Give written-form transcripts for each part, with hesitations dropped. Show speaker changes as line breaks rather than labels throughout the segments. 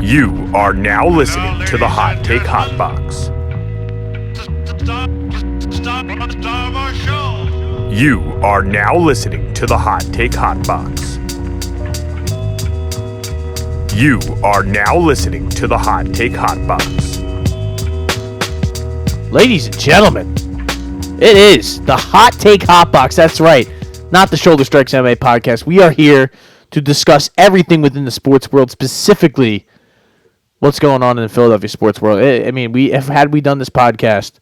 You are now listening to the Hot Take Hot Box. You are now listening to the Hot Take Hot Box. You are now listening to the Hot Take Hot Box.
Ladies and gentlemen, it is the Hot Take Hot Box. That's right, not the Shoulder Strikes MMA podcast. We are here to discuss everything within the sports world, specifically what's going on in the Philadelphia sports world. I mean, had we done this podcast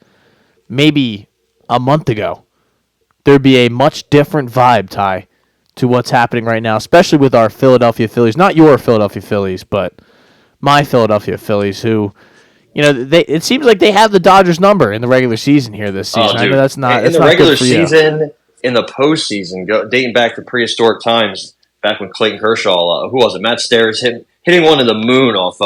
maybe a month ago, there'd be a much different vibe, Ty, to what's happening right now, especially with our Philadelphia Phillies. Not your Philadelphia Phillies, but my Philadelphia Phillies, who, you know, it seems like they have the Dodgers number in the regular season here this season.
Oh,
I know that's not
in the
not
regular
good for you.
season, in the postseason, dating back to prehistoric times, back when Clayton Kershaw, who was it? Matt Stairs hitting one to the moon off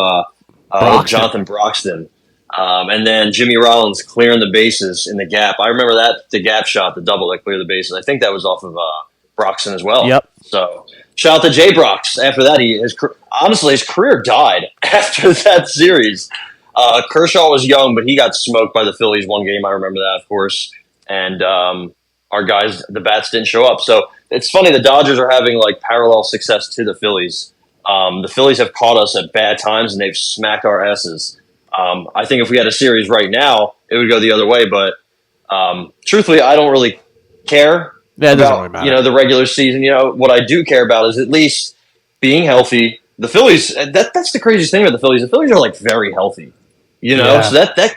Jonathan Broxton. And then Jimmy Rollins clearing the bases in the gap. I remember the gap shot, the double that cleared the bases. I think that was off of Broxton as well.
Yep.
So shout out to Jay Brox. After that, honestly, his career died after that series. Kershaw was young, but he got smoked by the Phillies one game. I remember that, of course. And our guys, the bats didn't show up. So it's funny. The Dodgers are having like parallel success to the Phillies. The Phillies have caught us at bad times, and they've smacked our asses. I think if we had a series right now, it would go the other way. But truthfully, I don't really care about the regular season. You know, what I do care about is at least being healthy. The Phillies, that's the craziest thing about the Phillies. The Phillies are like very healthy. You know, so that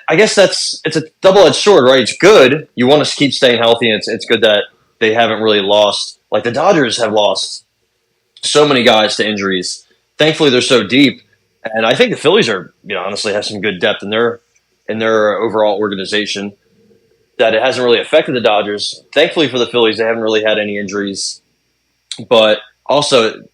I guess it's a double-edged sword, right? It's good. You want to keep staying healthy, and it's good that they haven't really lost. Like the Dodgers have lost so many guys to injuries. Thankfully, they're so deep. And I think the Phillies are, honestly have some good depth in their overall organization that it hasn't really affected the Dodgers. Thankfully for the Phillies, they haven't really had any injuries. But also,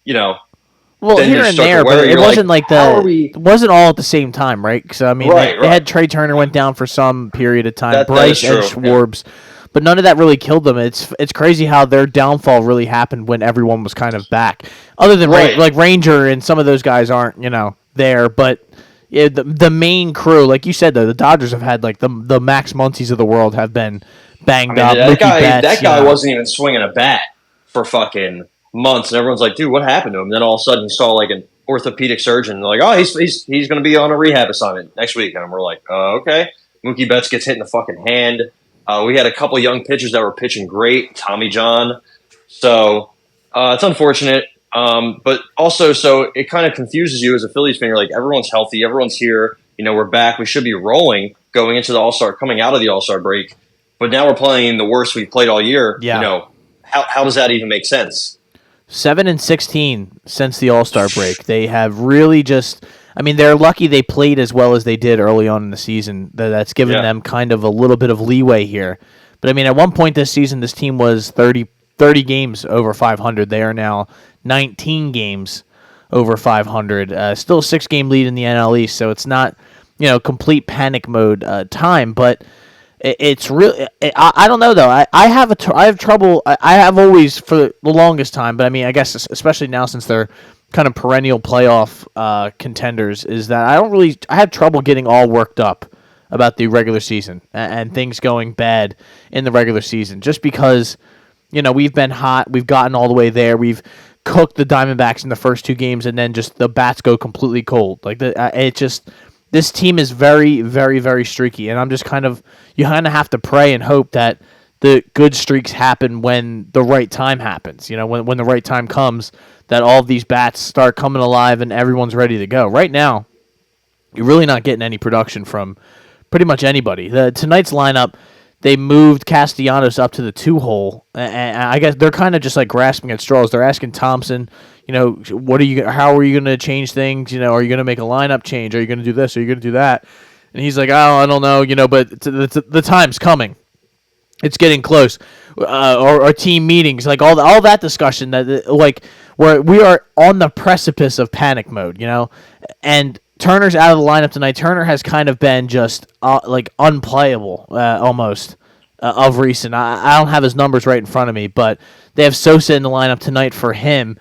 well, here and there, but it wasn't it wasn't all at the same time, right? Because I mean, they had Trey Turner went down for some period of time, Bryce and Schwartz, but none of that really killed them. It's crazy how their downfall really happened when everyone was kind of back. Other than like Ranger and some of those guys aren't, there, but the main crew, like you said, the Dodgers have had like the Max Muncies of the world have been banged up.
That guy wasn't even swinging a bat for fucking months, and everyone's like, dude, what happened to him? And then all of a sudden, you saw like an orthopedic surgeon, and they're like, oh, he's going to be on a rehab assignment next week, and we're like, okay. Mookie Betts gets hit in the fucking hand. We had a couple young pitchers that were pitching great, Tommy John. So it's unfortunate. But also, so it kind of confuses you as a Phillies fan. You're like, everyone's healthy, everyone's here. We're back. We should be rolling going into the All-Star, coming out of the All-Star break. But now we're playing the worst we've played all year. Yeah. How does that even make sense?
7-16 since the All-Star break. They have really just. I mean, they're lucky they played as well as they did early on in the season. That's given them kind of a little bit of leeway here. But I mean, at one point this season, this team was 30 games over 500. They are now 19 games over 500. Still a 6-game lead in the NL East, so it's not, complete panic mode time. But it's really, I don't know though. I have trouble. I have always for the longest time, but I mean, I guess especially now since they're kind of perennial playoff contenders, is that I have trouble getting all worked up about the regular season and things going bad in the regular season, just because. We've been hot. We've gotten all the way there. We've cooked the Diamondbacks in the first 2 games, and then just the bats go completely cold. Like this team is very, very, very streaky, and I'm just you kind of have to pray and hope that the good streaks happen when the right time happens. When the right time comes, that all of these bats start coming alive and everyone's ready to go. Right now, you're really not getting any production from pretty much anybody. Tonight's lineup. They moved Castellanos up to the 2-hole, and I guess they're kind of just like grasping at straws. They're asking Thompson, how are you going to change things? Are you going to make a lineup change? Are you going to do this? Are you going to do that? And he's like, oh, I don't know, but the time's coming. It's getting close. Or team meetings, like all that discussion that where we are on the precipice of panic mode, and Turner's out of the lineup tonight. Turner has kind of been just unplayable almost of recent. I don't have his numbers right in front of me, but they have Sosa in the lineup tonight for him.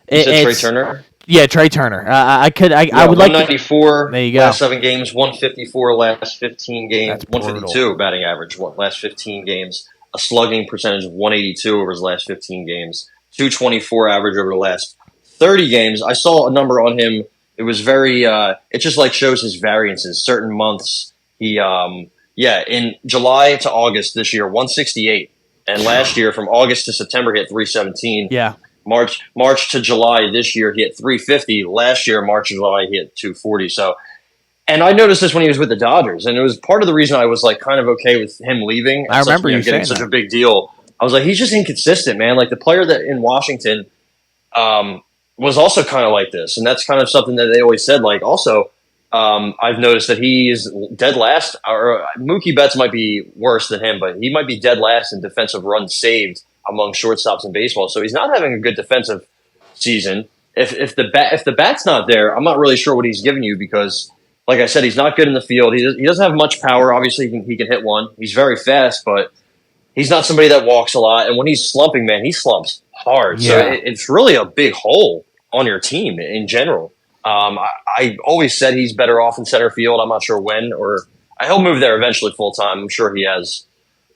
Trey Turner?
Yeah, Trey Turner. I would like
194
there you go.
last 7 games, 154 last 15 games,
That's
152 batting average last 15 games, a slugging percentage of 182 over his last 15 games, 224 average over the last 30 games. I saw a number on him. It was very it just like shows his variances. Certain months he in July to August this year 168, and last year from August to September he hit 317.
Yeah.
March to July this year he hit 350. Last year March to July he hit 240. So, and I noticed this when he was with the Dodgers, and it was part of the reason I was like kind of okay with him leaving.
I remember you
getting such a big deal. I was like, he's just inconsistent, man. Like the player that in Washington was also kind of like this, and that's kind of something that they always said. Like also, I've noticed that he is dead last. Or Mookie Betts might be worse than him, but he might be dead last in defensive runs saved among shortstops in baseball. So he's not having a good defensive season. If the bat's not there, I'm not really sure what he's giving you because, like I said, he's not good in the field. He doesn't have much power. Obviously, he can hit one. He's very fast, but he's not somebody that walks a lot. And when he's slumping, man, he slumps hard. Yeah. So it's really a big hole on your team in general. I always said he's better off in center field. I'm not sure when, or he'll move there eventually full time. I'm sure he has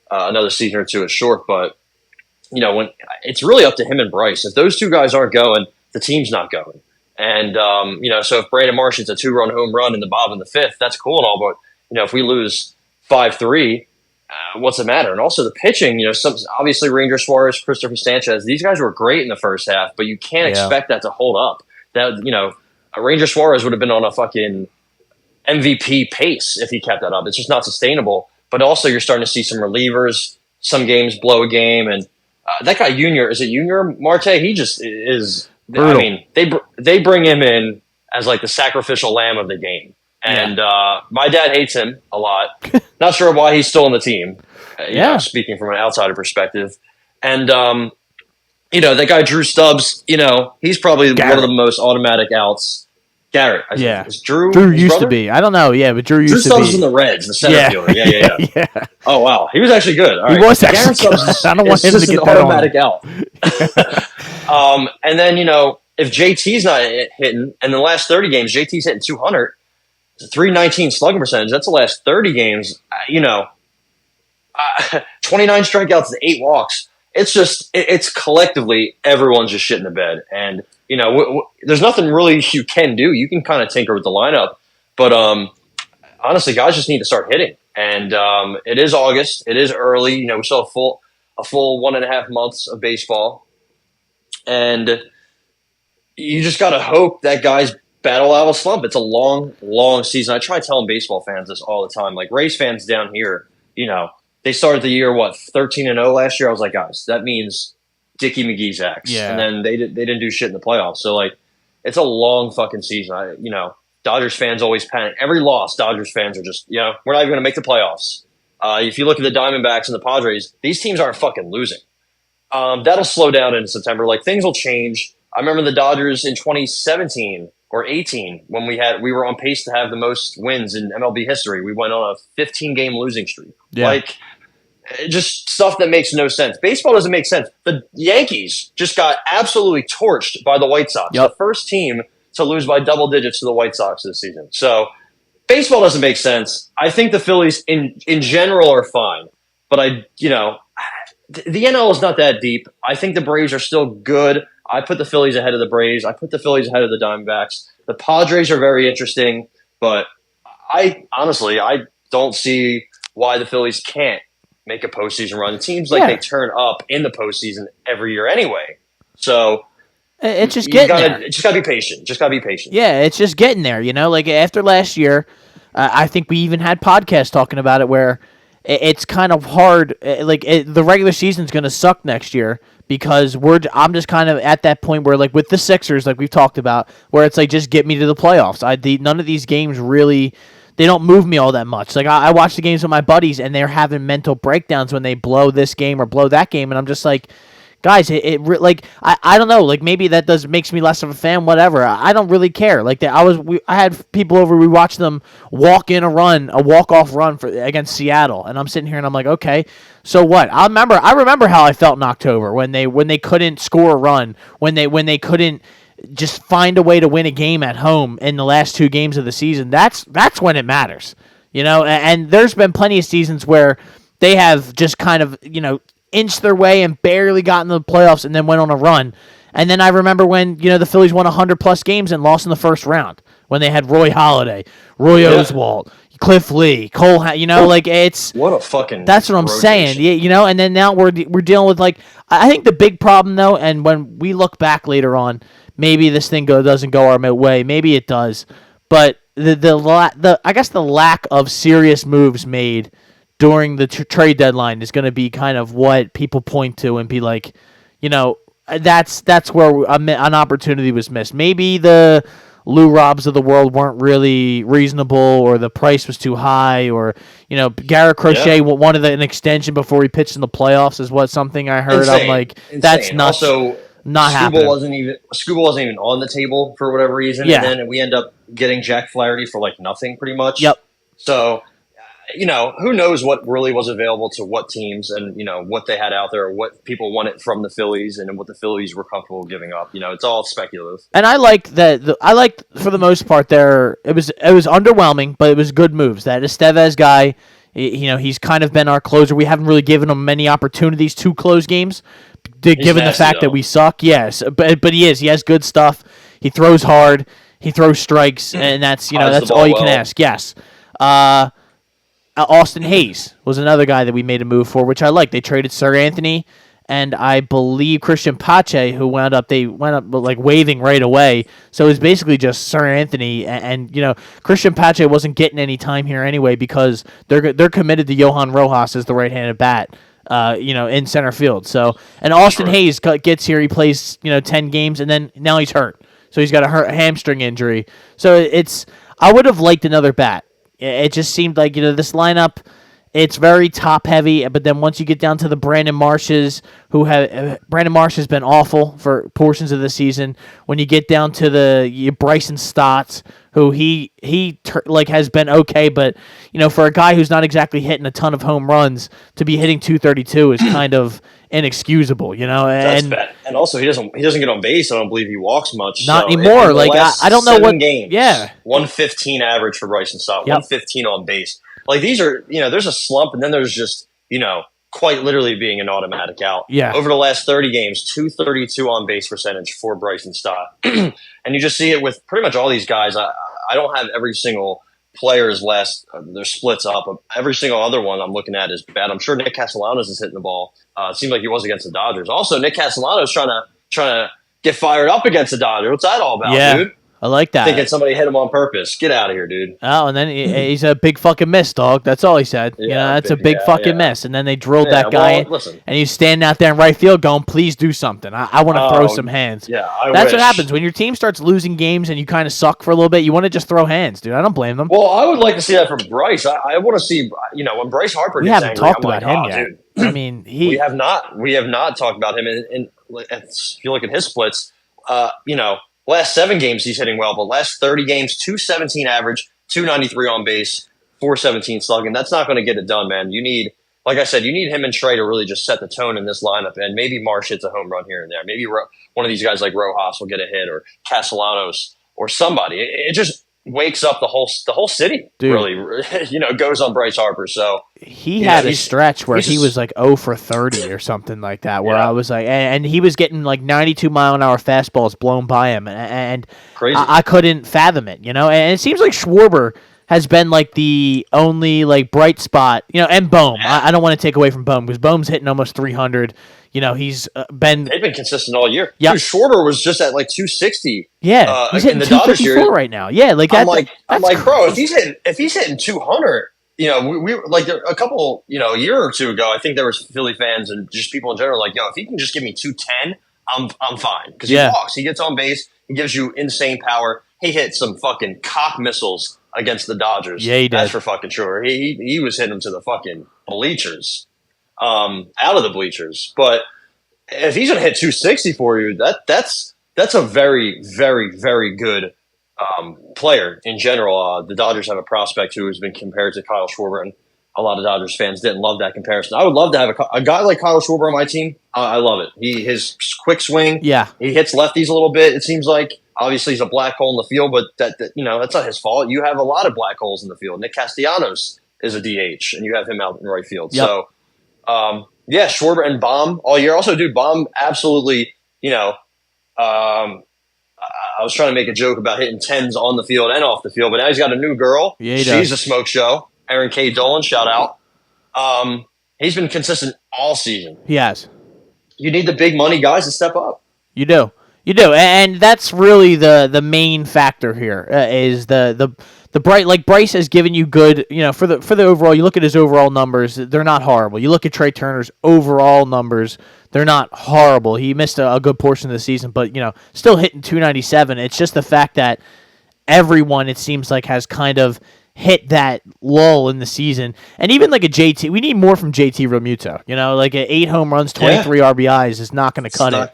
another season or two at short, but when it's really up to him and Bryce. If those two guys aren't going, the team's not going. And so if Brandon Marsh hits a 2-run home run in the bottom of the fifth, that's cool and all. But if we lose 5-3, what's the matter? And also the pitching. Obviously Ranger Suarez, Christopher Sanchez, these guys were great in the first half, but you can't expect that to hold up. That Ranger Suarez would have been on a fucking MVP pace if he kept that up. It's just not sustainable. But also you're starting to see some relievers. Some games blow a game, and that guy Junior, is it Junior Marte? He just is. Brutal. I mean, they bring him in as like the sacrificial lamb of the game, and my dad hates him a lot. Not sure why he's still on the team. Speaking from an outsider perspective, and that guy Drew Stubbs. He's probably one of the most automatic outs. Garrett, I think. Is Drew
used
brother?
to be. I don't know. Yeah, but Drew used to be.
Drew Stubbs was in the Reds, the center fielder. Yeah. Oh wow, he was actually good. All right.
He was actually good. I don't want him to get that
automatic out. And then if JT's not hitting, and the last 30 games JT's hitting 200, it's a 319 slugging percentage. That's the last 30 games. 29 strikeouts and 8 walks. It's just it's collectively everyone's just shit in the bed, and there's nothing really you can do. You can kind of tinker with the lineup, but honestly, guys just need to start hitting. And it is August. It is early. We still have a full 1.5 months of baseball, and you just got to hope that guys battle out of a slump. It's a long, long season. I try telling baseball fans this all the time. Like Rays fans down here, they started the year 13-0 last year. I was like, guys, that means Dickie McGee's X.
Yeah.
And then they didn't do shit in the playoffs. So like, it's a long fucking season. Dodgers fans always panic. Every loss, Dodgers fans are just, we're not even going to make the playoffs. If you look at the Diamondbacks and the Padres, these teams aren't fucking losing. That'll slow down in September. Like things will change. I remember the Dodgers in 2017 or 18 when we were on pace to have the most wins in MLB history. We went on a 15-game losing streak. Yeah. Like just stuff that makes no sense. Baseball doesn't make sense. The Yankees just got absolutely torched by the White Sox. Yep. The first team to lose by double digits to the White Sox this season. So baseball doesn't make sense. I think the Phillies in general are fine, but the NL is not that deep. I think the Braves are still good. I put the Phillies ahead of the Braves. I put the Phillies ahead of the Diamondbacks. The Padres are very interesting, but I don't see why the Phillies can't make a postseason run. It seems like they turn up in the postseason every year anyway. So
it's just getting there.
Just gotta be patient.
Yeah, it's just getting there. Like after last year, I think we even had podcasts talking about it where it's kind of hard. The regular season's going to suck next year because I'm just kind of at that point where, like with the Sixers, like we've talked about, where it's like just get me to the playoffs. None of these games really. They don't move me all that much. Like I watch the games with my buddies, and they're having mental breakdowns when they blow this game or blow that game, and I'm just like, guys, I don't know. Like maybe that makes me less of a fan. Whatever. I don't really care. Like I had people over. We watched them walk in a walk-off run against Seattle, and I'm sitting here and I'm like, okay, so what? I remember how I felt in October when they couldn't score a run, when they couldn't just find a way to win a game at home in the last 2 games of the season, that's when it matters. And there's been plenty of seasons where they have just kind of, inched their way and barely gotten to the playoffs and then went on a run. And then I remember when, the Phillies won 100-plus games and lost in the first round when they had Roy Halladay, Roy Oswalt, Cliff Lee, Cole, it's...
What a fucking...
That's what I'm saying, and then now we're dealing with, I think the big problem, though, and when we look back later on, maybe this thing doesn't go our way, maybe it does, but I guess the lack of serious moves made during the trade deadline is going to be kind of what people point to and be like, that's where an opportunity was missed. Maybe the Lou Robs of the world weren't really reasonable, or the price was too high, or Garrett Crochet wanted an extension before he pitched in the playoffs is something I heard.
Insane.
I'm like,
Insane.
that's not
also
not happening.
Scuba wasn't even on the table for whatever reason, and then we end up getting Jack Flaherty for nothing, pretty much.
Yep.
So, who knows what really was available to what teams, and what they had out there, or what people wanted from the Phillies, and what the Phillies were comfortable giving up. It's all speculative.
And I liked that. I liked for the most part there. It was underwhelming, but it was good moves. That Estevez guy, he's kind of been our closer. We haven't really given him many opportunities to close games, given the fact that we suck. Yes, but he is. He has good stuff. He throws hard. He throws strikes, and that's that's all you can ask. Yes. Austin Hayes was another guy that we made a move for, which I like. They traded Sir Anthony, and I believe Christian Pache, who went up waiving right away. So it was basically just Sir Anthony, and Christian Pache wasn't getting any time here anyway because they're committed to Johan Rojas as the right-handed bat. In center field. So, and Austin Hayes gets here. He plays 10 games, and then now he's hurt. So he's got a hamstring injury. So I would have liked another bat. It just seemed like, this lineup, it's very top-heavy, but then once you get down to the Brandon Marshes, Brandon Marsh has been awful for portions of the season. When you get down to the Bryson Stotts, who he has been okay, but, for a guy who's not exactly hitting a ton of home runs, to be hitting 232 is kind of inexcusable,
That's bad. And also, he doesn't get on base. I don't believe he walks much.
Not anymore. I don't know what
games.
Yeah,
115 average for Bryson Stott. 115 on base. These are there's a slump, and then there's just quite literally being an automatic out.
Yeah.
Over the last 30 games, 232 on base percentage for Bryson Stott, and you just see it with pretty much all these guys. I don't have every single players their splits up. Every single other one I'm looking at is bad. I'm sure Nick Castellanos is hitting the ball. It seemed like he was against the Dodgers. Also, Nick Castellanos trying to get fired up against the Dodgers. What's that all about, dude?
I like that.
Thinking somebody hit him on purpose. Get out of here, dude.
Oh, and then he's a big fucking miss, dog. That's all he said. That's a big fucking miss. And then they drilled that guy in, and he's standing out there in right field going, please do something. I want to throw some hands.
Yeah,
That's what happens. When your team starts losing games and you kind of suck for a little bit, you want to just throw hands, dude. I don't blame them.
Well, I would like to see that from Bryce. I want to see, when Bryce Harper gets angry,
we haven't talked about him yet.
Dude.
I mean,
we have not talked about him. And if you look at his splits, last 7 games he's hitting well, but last 30 games, 217 average, 293 on base, 417 slugging. That's not going to get it done, man. You need, like I said, him and Trey to really just set the tone in this lineup, and maybe Marsh hits a home run here and there. Maybe one of these guys like Rojas will get a hit, or Castellanos, or somebody. It just wakes up the whole city. Dude. Really, goes on Bryce Harper. So
he had a stretch where he was 0 for 30 or something like that, where I was like, and he was getting 92-mile-an-hour fastballs blown by him, and
crazy.
I couldn't fathom it, And it seems like Schwarber has been the only bright spot, and Bohm. I don't want to take away from Bohm because Bohm's hitting almost 300. They've been
consistent all year.
Yeah,
Schwarber was just at 260.
Yeah, he's hitting 254 right now. Yeah,
I'm like, bro, if he's hitting 200, we a couple, a year or two ago, I think there was Philly fans and just people in general if he can just give me 210, I'm fine because he walks, he gets on base, he gives you insane power. He hit some fucking cock missiles against the Dodgers.
Yeah, he did.
That's for fucking sure. He was hitting them to the fucking bleachers. Out of the bleachers, but if he's gonna hit 260 for you, that's a very, very, very good player in general. The Dodgers have a prospect who has been compared to Kyle Schwarber, and a lot of Dodgers fans didn't love that comparison. I would love to have a guy like Kyle Schwarber on my team. I love it. His quick swing.
Yeah.
He hits lefties a little bit. It seems like obviously he's a black hole in the field, but that that's not his fault. You have a lot of black holes in the field. Nick Castellanos is a DH, and you have him out in right field.
Yep.
So, Schwarber and Baum all year. Also, dude, Baum absolutely. I was trying to make a joke about hitting tens on the field and off the field, but now he's got a new girl.
Yeah,
She's a smoke show. Erin K. Dolan, shout out. He's been consistent all season.
He has.
You need the big money guys to step up.
You do, and that's really the main factor here. Is the bright, like Bryce has given you good, for the overall. You look at his overall numbers; they're not horrible. You look at Trey Turner's overall numbers; they're not horrible. He missed a good portion of the season, but still hitting 297. It's just the fact that everyone, it seems like, has kind of hit that lull in the season. And even like a JT, we need more from JT Realmuto. Like 8 home runs, 23 RBIs is not going to cut it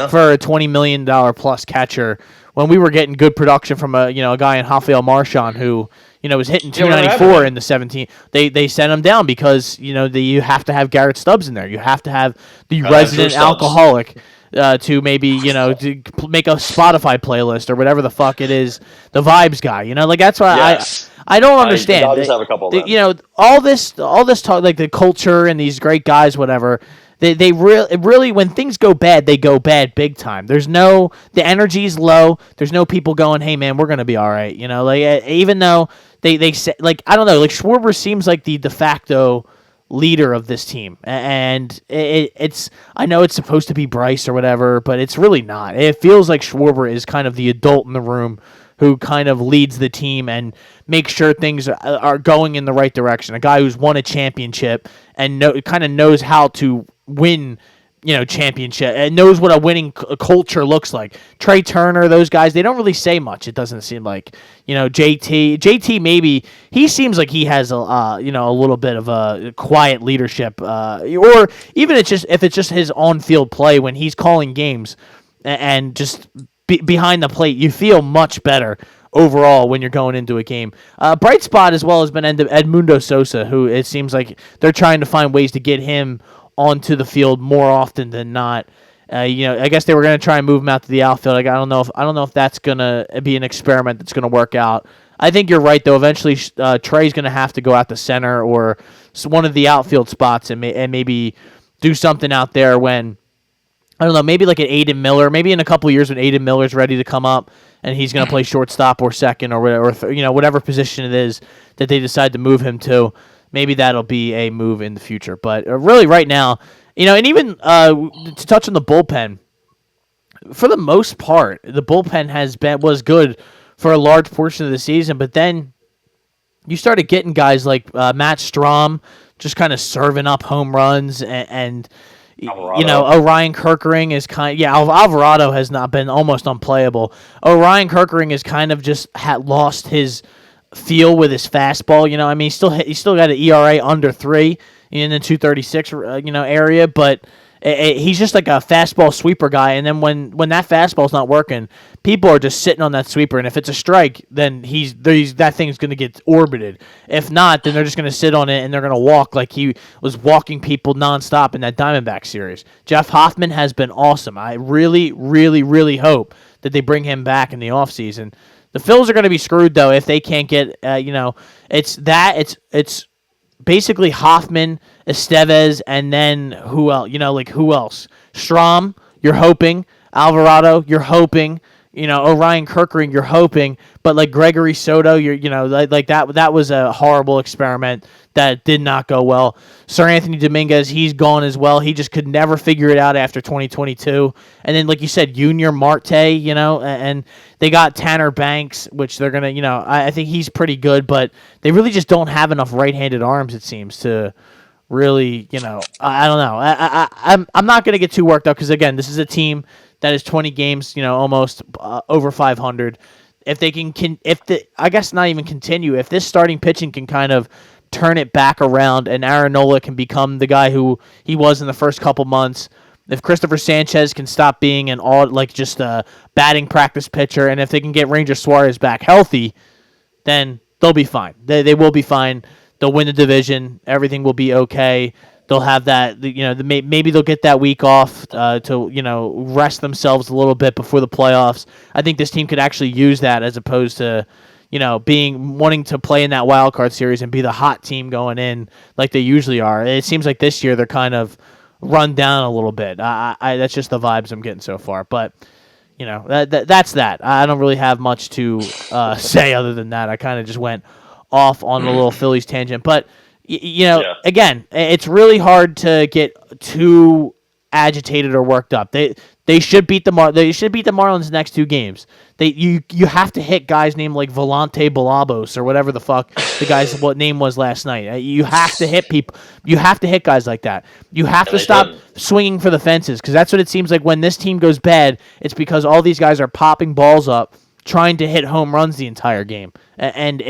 for a $20 million plus catcher. When we were getting good production from a guy in Rafael Marchand who was hitting 294 in the 17, they sent him down because you have to have Garrett Stubbs in there. You have to have the resident alcoholic. To maybe to make a Spotify playlist or whatever the fuck it is, the vibes guy. That's why I don't understand.
I just have a couple of them.
All this talk, like the culture and these great guys, whatever. They really when things go bad, they go bad big time. The energy's low. There's no people going, hey man, we're gonna be all right. Even though they say, like, I don't know, like Schwarber seems like the de facto leader of this team, and it's I know it's supposed to be Bryce or whatever, but it's really not. It feels like Schwarber is kind of the adult in the room who kind of leads the team and makes sure things are going in the right direction. A guy who's won a championship and kind of knows how to win championship and knows what a winning culture looks like. Trey Turner, those guys, they don't really say much. It doesn't seem like, JT maybe he seems like he has a little bit of a quiet leadership, or even if it's just his on-field play when he's calling games and just behind the plate, you feel much better overall when you're going into a game. Bright spot as well has been Edmundo Sosa, who it seems like they're trying to find ways to get him onto the field more often than not. I guess they were going to try and move him out to the outfield. I don't know if that's going to be an experiment that's going to work out. I think you're right though. Eventually, Trey's going to have to go out to center or one of the outfield spots and maybe do something out there when, I don't know, maybe like an Aiden Miller. Maybe in a couple of years when Aiden Miller's ready to come up and he's going to play shortstop or second or whatever position it is that they decide to move him to. Maybe that'll be a move in the future. But really right now, and even to touch on the bullpen, for the most part, the bullpen was good for a large portion of the season. But then you started getting guys like Matt Strahm just kind of serving up home runs and Orion Kerkering is Alvarado has not been almost unplayable. Orion Kerkering is kind of just lost his feel with his fastball. He still got an ERA under 3 in the 236 area, but he's just like a fastball sweeper guy. And then when that fastball's not working, people are just sitting on that sweeper. And if it's a strike, then that thing's going to get orbited. If not, then they're just going to sit on it and they're going to walk like he was walking people nonstop in that Diamondback series. Jeff Hoffman has been awesome. I really, really, really hope that they bring him back in the offseason. The Phils are going to be screwed though if they can't get it's basically Hoffman, Estevez, and then who else? Who else? Strahm, you're hoping. Alvarado, you're hoping. Orion Kerkering, you're hoping. But like Gregory Soto, that was a horrible experiment that did not go well. Sir Anthony Dominguez, he's gone as well. He just could never figure it out after 2022. And then, like you said, Junior Marte, and they got Tanner Banks, which they're going to, I think he's pretty good, but they really just don't have enough right-handed arms, it seems, to really, I don't know. I'm not going to get too worked up because, again, this is a team that is 20 games, almost over 500. If they I guess not even continue, if this starting pitching can kind of turn it back around and Aaron Nola can become the guy who he was in the first couple months, if Christopher Sanchez can stop being just a batting practice pitcher, and if they can get Ranger Suarez back healthy, then they'll be fine. They will be fine. They'll win the division. Everything will be okay. They'll have that, maybe they'll get that week off to rest themselves a little bit before the playoffs. I think this team could actually use that as opposed to, wanting to play in that wild card series and be the hot team going in like they usually are. It seems like this year they're kind of run down a little bit. That's just the vibes I'm getting so far. But that's that. I don't really have much to say other than that. I kind of just went off on a little Phillies tangent, but. Again, it's really hard to get too agitated or worked up. They should beat the Marlins next 2 games. You have to hit guys named like Volante Balabos or whatever the fuck the guy's name was last night. You have to hit people. You have to hit guys like that. You have to stop swinging for the fences because that's what it seems like when this team goes bad. It's because all these guys are popping balls up, trying to hit home runs the entire game. And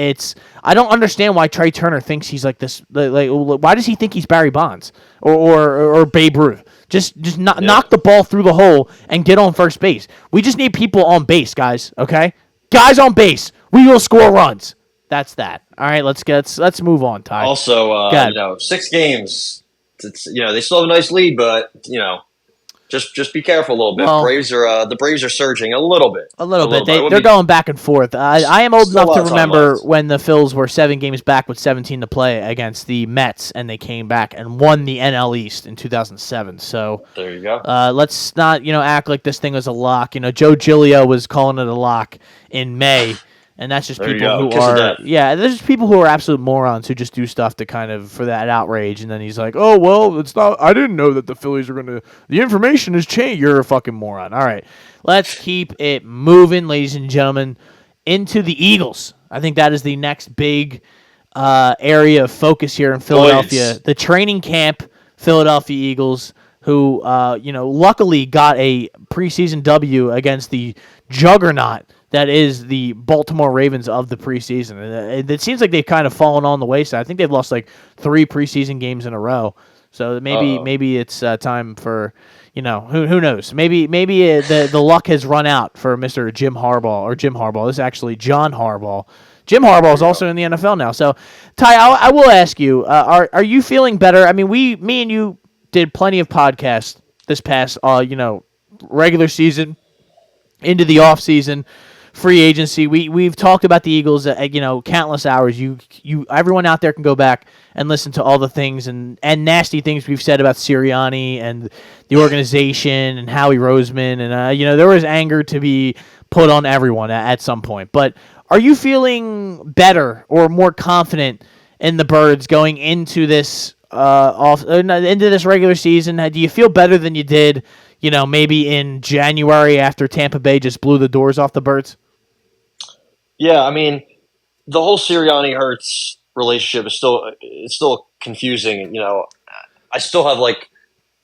I don't understand why Trey Turner thinks he's like this. Like, why does he think he's Barry Bonds or Babe Ruth? Just knock the ball through the hole and get on first base. We just need people on base, guys. Okay, guys on base. We will score runs. That's that. All right, let's move on, Ty.
Also, 6 games. It's they still have a nice lead, but Just be careful a little bit.
Well,
the Braves are surging a little bit.
They're going back and forth. I am old enough to remember when the Phils were 7 games back with 17 to play against the Mets, and they came back and won the NL East in 2007. So
there you go.
Let's not act like this thing was a lock. Joe Giglio was calling it a lock in May. And that's just people who are, there's just people who are absolute morons who just do stuff to kind of, for that outrage. And then he's like, oh, well, it's not, I didn't know that the Phillies are going to, the information has changed. You're a fucking moron. All right. Let's keep it moving, ladies and gentlemen, into the Eagles. I think that is the next big area of focus here in Philadelphia. The training camp Philadelphia Eagles, who, luckily got a preseason W against the juggernaut that is the Baltimore Ravens of the preseason. It seems like they've kind of fallen on the wayside. I think they've lost like 3 preseason games in a row. So maybe it's time for, who knows? Maybe the luck has run out for Mr. Jim Harbaugh. This is actually John Harbaugh. Jim Harbaugh is also in the NFL now. So, Ty, I will ask you, are you feeling better? I mean, me and you did plenty of podcasts this past, regular season, into the off season. Free agency. We've talked about the Eagles, countless hours. You everyone out there can go back and listen to all the things and nasty things we've said about Sirianni and the organization and Howie Roseman, and there was anger to be put on everyone at some point. But are you feeling better or more confident in the Birds going into this into this regular season? Do you feel better than you did, maybe in January after Tampa Bay just blew the doors off the Birds?
Yeah, I mean, the whole Sirianni Hurts relationship is still confusing. I still have like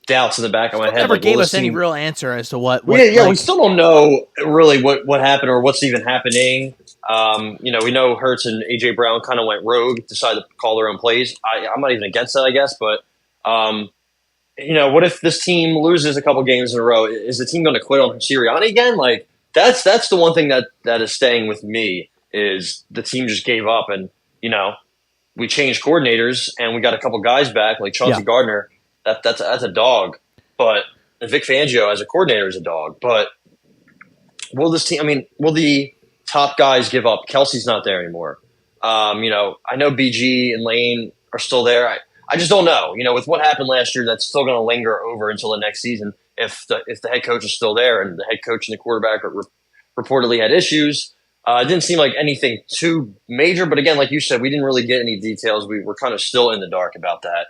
doubts in the back of my head.
Never
like,
gave us any real answer as to what.
We still don't know really what happened or what's even happening. We know Hurts and AJ Brown kind of went rogue, decided to call their own plays. I'm not even against that, I guess, but what if this team loses a couple games in a row? Is the team going to quit on Sirianni again? Like that's the one thing that is staying with me is the team just gave up, and we changed coordinators and we got a couple guys back like Chauncey Gardner. That's a dog, but Vic Fangio as a coordinator is a dog. But will this team? I mean, will the top guys give up? Kelsey's not there anymore. I know BG and Lane are still there. I just don't know. With what happened last year, that's still going to linger over until the next season. If the head coach is still there and the head coach and the quarterback reportedly had issues, it didn't seem like anything too major. But again, like you said, we didn't really get any details. We were kind of still in the dark about that.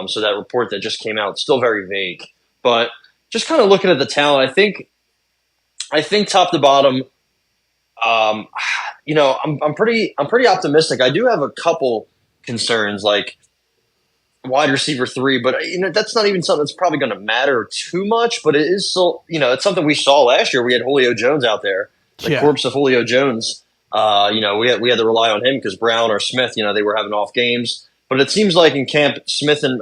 So that report that just came out, still very vague. But just kind of looking at the talent, I think top to bottom, I'm pretty optimistic. I do have a couple concerns, like wide receiver 3, but that's not even something that's probably going to matter too much. But it is still, it's something we saw last year. We had Julio Jones out there, the corpse of Julio Jones. We had to rely on him because Brown or Smith, they were having off games. But it seems like in camp, Smith and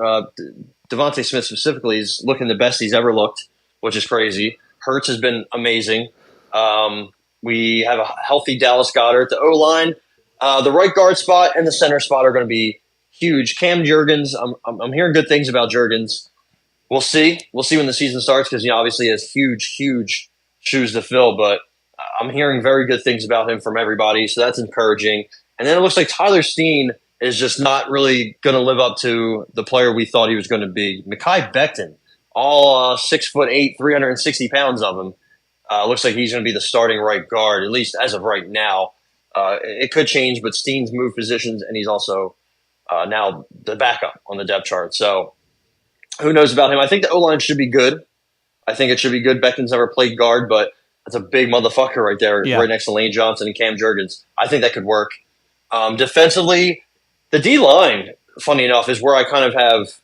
Devontae Smith specifically is looking the best he's ever looked, which is crazy. Hurts has been amazing. We have a healthy Dallas Goedert. The O-line, the right guard spot and the center spot are going to be huge. Cam Jurgens, I'm hearing good things about Jurgens. We'll see. We'll see when the season starts because obviously he has huge shoes to fill. But I'm hearing very good things about him from everybody, so that's encouraging. And then it looks like Tyler Steen is just not really going to live up to the player we thought he was going to be. Mekhi Becton, all 6'8", 360 pounds of him. Looks like he's going to be the starting right guard, at least as of right now. It could change, but Steen's moved positions, and he's also now the backup on the depth chart. So who knows about him? I think the O-line should be good. I think it should be good. Becton's never played guard, but that's a big motherfucker right there, right next to Lane Johnson and Cam Jurgens. I think that could work. Defensively, the D-line, funny enough, is where I kind of have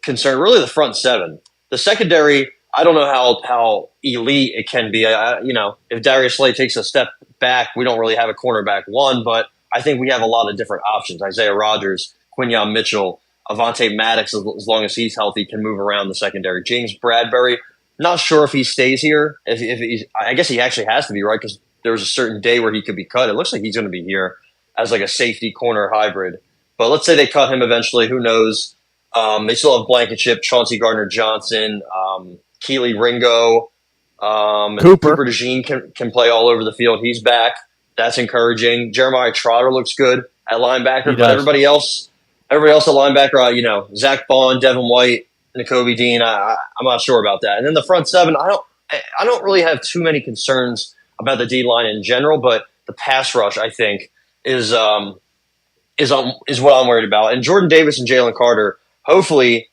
concern. Really, the front seven. The secondary, I don't know how elite it can be. If Darius Slay takes a step back, we don't really have a cornerback one, but I think we have a lot of different options. Isaiah Rodgers, Quinyon Mitchell, Avonte Maddox, as long as he's healthy, can move around the secondary. James Bradbury, not sure if he stays here. If he's, I guess he actually has to be, right? Because there was a certain day where he could be cut. It looks like he's going to be here as like a safety corner hybrid. But let's say they cut him eventually. Who knows? They still have Blankenship, Chauncey Gardner-Johnson, Keely Ringo, Cooper DeJean can play all over the field. He's back. That's encouraging. Jeremiah Trotter looks good at linebacker, but everybody else at linebacker, Zach Bond, Devin White, Nakobe Dean. I'm not sure about that. And then the front seven, I don't really have too many concerns about the D line in general, but the pass rush, I think, is what I'm worried about. And Jordan Davis and Jalen Carter, hopefully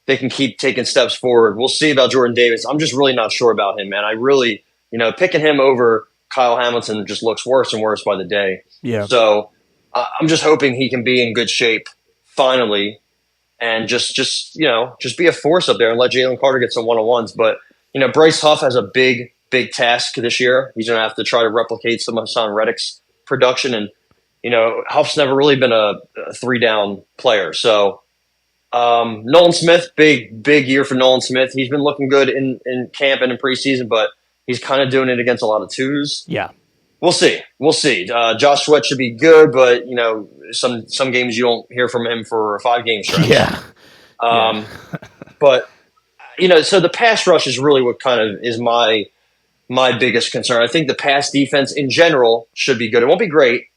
they can keep taking steps forward. We'll see about Jordan Davis. I'm just really not sure about him, man. I really, picking him over Kyle Hamilton just looks worse and worse by the day.
Yeah.
So I'm just hoping he can be in good shape finally, and just be a force up there and let Jalen Carter get some one-on-ones. But Bryce Huff has a big task this year. He's going to have to try to replicate some of Hassan Reddick's production, and Huff's never really been a three-down player. So Nolan Smith, big year for Nolan Smith. He's been looking good in camp and in preseason, but he's kind of doing it against a lot of twos.
Yeah.
We'll see. Josh Sweat should be good, but some games you don't hear from him for a 5-game stretch.
Yeah.
But so the pass rush is really what kind of is my biggest concern. I think the pass defense in general should be good. It won't be great,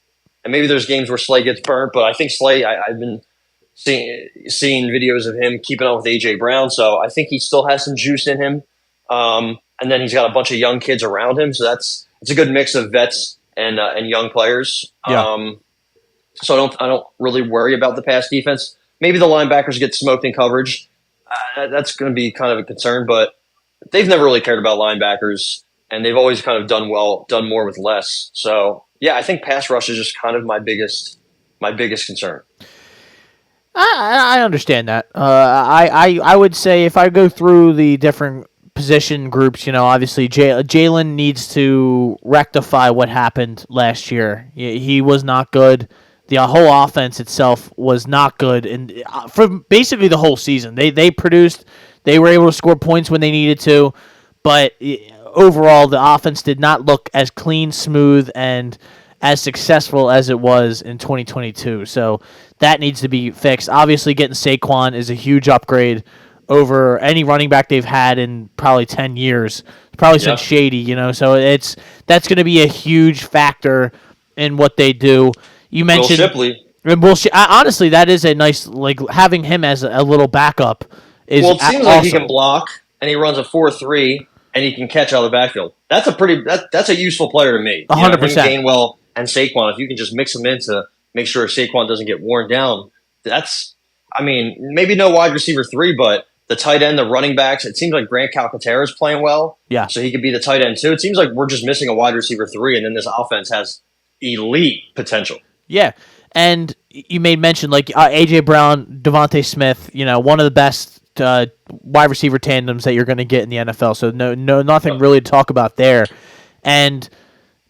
and maybe there's games where Slay gets burnt, but I think Slay, I've been seeing videos of him keeping up with AJ Brown, so I think he still has some juice in him. And then he's got a bunch of young kids around him, so it's a good mix of vets and young players.
Yeah.
So I don't really worry about the pass defense. Maybe the linebackers get smoked in coverage. That's going to be kind of a concern, but they've never really cared about linebackers, and they've always kind of done more with less. So yeah, I think pass rush is just kind of my biggest concern.
I understand that. I would say if I go through the different position groups, obviously Jalen needs to rectify what happened last year. He was not good. The whole offense itself was not good, and for basically the whole season, they produced. They were able to score points when they needed to, but overall, the offense did not look as clean, smooth, and as successful as it was in 2022. So that needs to be fixed. Obviously, getting Saquon is a huge upgrade over any running back they've had in probably 10 years. Probably since Shady, So that's going to be a huge factor in what they do. You mentioned
Shipley.
Honestly, that is a nice, having him as a little backup is
Well, it seems
awesome.
like he can block, and he runs a 4.3, and he can catch out of the backfield. That's a useful player to me.
100%.
Gainwell and Saquon, if you can just mix them in to make sure Saquon doesn't get worn down, maybe no wide receiver 3, but the tight end, the running backs, it seems like Grant Calcaterra is playing well.
Yeah.
So he could be the tight end too. It seems like we're just missing a wide receiver 3, and then this offense has elite potential.
Yeah. And you made mention A.J. Brown, Devontae Smith, one of the best wide receiver tandems that you're going to get in the NFL. So nothing really to talk about there. And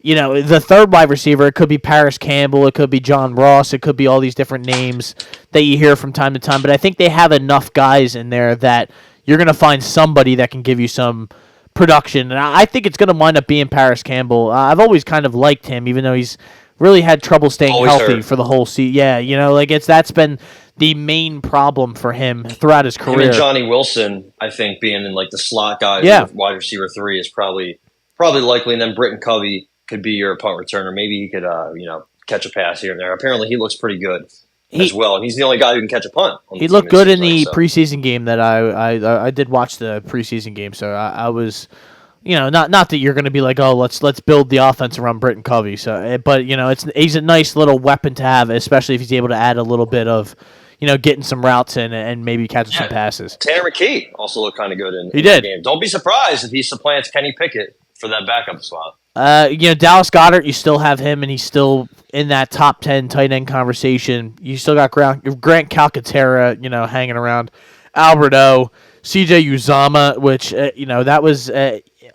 the third wide receiver, it could be Paris Campbell, it could be John Ross, it could be all these different names that you hear from time to time. But I think they have enough guys in there that you're going to find somebody that can give you some production. And I think it's going to wind up being Paris Campbell. I've always kind of liked him, even though he's really had trouble staying healthy for the whole season. Yeah, that's been the main problem for him throughout his
Him
career.
and Johnny Wilson, I think, being in like the slot guy, wide receiver 3 is probably likely. And then Britton Covey could be your punt returner. Maybe he could, catch a pass here and there. Apparently, he looks pretty good as well. And he's the only guy who can catch a punt.
He looked good in the preseason game that I did watch the preseason game. So I was, not that you're going to be like, oh, let's build the offense around Britton Covey. So, but he's a nice little weapon to have, especially if he's able to add a little bit of, getting some routes in and maybe catching some passes.
Tanner McKee also looked kind of good in
the
game. Don't be surprised if he supplants Kenny Pickett for that backup spot.
Dallas Goedert, you still have him, and he's still in that top 10 tight end conversation. You still got Grant Calcaterra, hanging around. Alberto, CJ Uzomah, which, that was,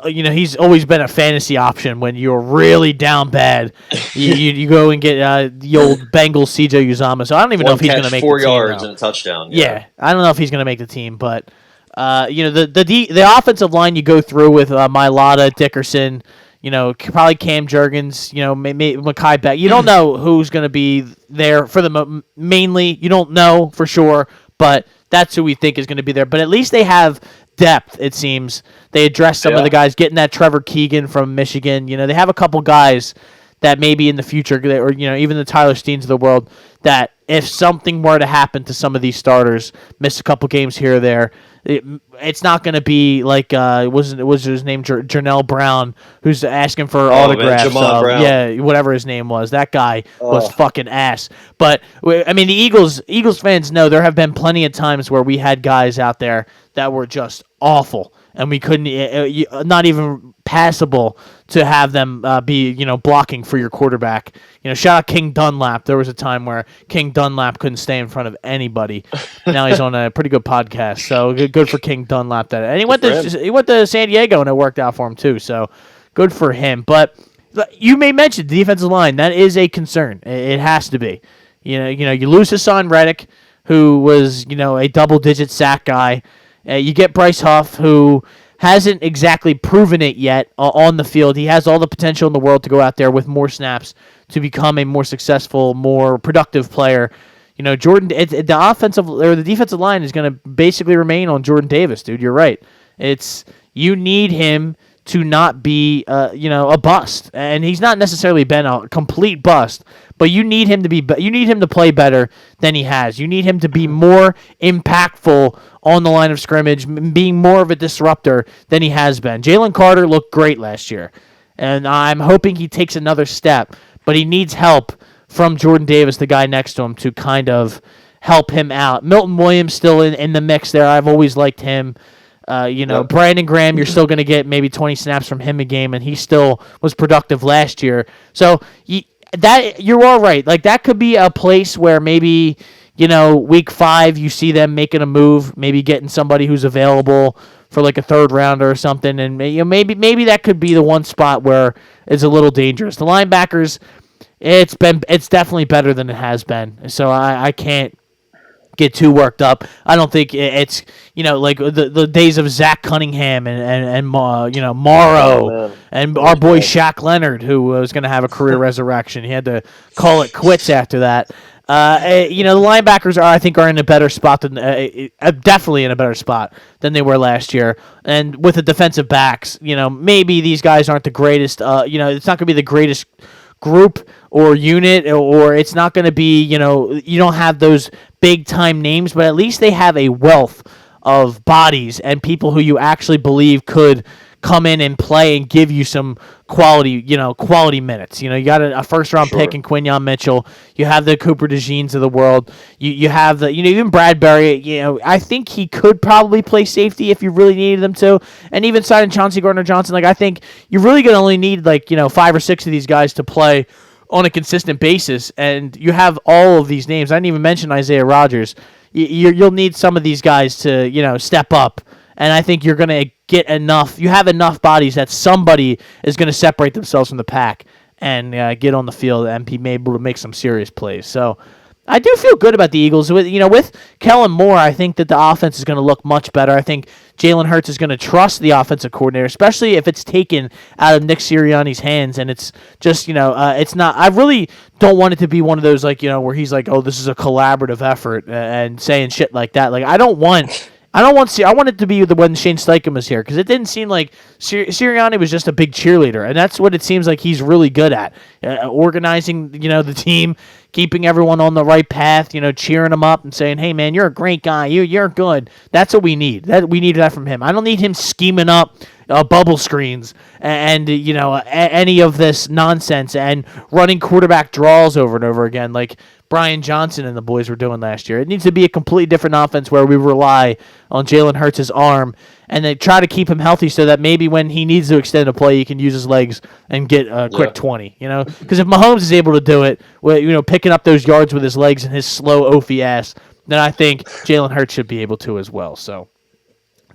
he's always been a fantasy option when you're really down bad. You go and get the old Bengals CJ Uzomah. So I don't even know if he's going to make the team.
4 yards and a touchdown.
Yeah, I don't know if he's going to make the team, but the offensive line you go through with Mailata, Dickerson, probably Cam Jurgens, Mekhi Beck. You don't know who's going to be there for the mainly. You don't know for sure, but that's who we think is going to be there. But at least they have depth, it seems. They address some of the guys, getting that Trevor Keegan from Michigan. They have a couple guys that maybe in the future, or even the Tyler Steens of the world, that if something were to happen to some of these starters, miss a couple games here or there, it's not going to be like was his name Janelle Brown, who's asking for autographs.
Jamal Brown.
Yeah, whatever his name was. That guy was fucking ass. But I mean, the Eagles fans know there have been plenty of times where we had guys out there that were just awful, and we couldn't, not even passable to have them be, blocking for your quarterback. Shout out King Dunlap. There was a time where King Dunlap couldn't stay in front of anybody. Now he's on a pretty good podcast, so good for King Dunlap. And he went to San Diego, and it worked out for him too. So good for him. But you may mention the defensive line. That is a concern. It has to be. You lose Hassan Reddick, who was a double-digit sack guy. You get Bryce Huff, who hasn't exactly proven it yet on the field. He has all the potential in the world to go out there with more snaps to become a more successful, more productive player. Jordan, the offensive or the defensive line is going to basically remain on Jordan Davis, dude. You're right. You need him to not be, a bust, and he's not necessarily been a complete bust. But you need him to be. You need him to play better than he has. You need him to be more impactful on the line of scrimmage, being more of a disruptor than he has been. Jalen Carter looked great last year, and I'm hoping he takes another step. But he needs help from Jordan Davis, the guy next to him, to kind of help him out. Milton Williams still in the mix there. I've always liked him. Brandon Graham, you're still going to get maybe 20 snaps from him a game, and he still was productive last year. So you're all right. Like, that could be a place where maybe, week 5 you see them making a move, maybe getting somebody who's available for like a third rounder or something, and maybe that could be the one spot where it's a little dangerous. The linebackers, it's definitely better than it has been. So I can't get too worked up. I don't think it's like the days of Zach Cunningham and Morrow and our boy Shaq Leonard, who was going to have a career resurrection. He had to call it quits after that. The linebackers are in a better spot than definitely in a better spot than they were last year. And with the defensive backs, maybe these guys aren't the greatest. It's not going to be the greatest group or unit, or it's not going to be, you don't have those big time names, but at least they have a wealth of bodies and people who you actually believe could come in and play and give you some quality minutes. You got a first round pick in Quinyon Mitchell. You have the Cooper DeJeans of the world. You have the, even Bradbury, I think he could probably play safety if you really needed him to. And even signing Chauncey Gardner-Johnson, I think you're really going to only need 5 or 6 of these guys to play on a consistent basis. And you have all of these names. I didn't even mention Isaiah Rodgers. You'll need some of these guys to, step up. And I think you're going to get enough. You have enough bodies that somebody is going to separate themselves from the pack and get on the field and be able to make some serious plays. So I do feel good about the Eagles. With Kellen Moore, I think that the offense is going to look much better. I think Jalen Hurts is going to trust the offensive coordinator, especially if it's taken out of Nick Sirianni's hands and it's just, it's not. I really don't want it to be one of those where he's like, oh, this is a collaborative effort and saying shit like that. Like I want it to be when Shane Steichen was here because it didn't seem like Sirianni was just a big cheerleader, and that's what it seems like he's really good at, organizing the team, keeping everyone on the right path, cheering them up and saying, "Hey man, you're a great guy. You're good." That's what we need. We need that from him. I don't need him scheming up bubble screens and any of this nonsense and running quarterback draws over and over again like Brian Johnson and the boys were doing last year. It needs to be a completely different offense where we rely on Jalen Hurts' arm and then try to keep him healthy so that maybe when he needs to extend a play, he can use his legs and get a quick 20. Because if Mahomes is able to do it, picking up those yards with his legs and his slow oafy ass, then I think Jalen Hurts should be able to as well. So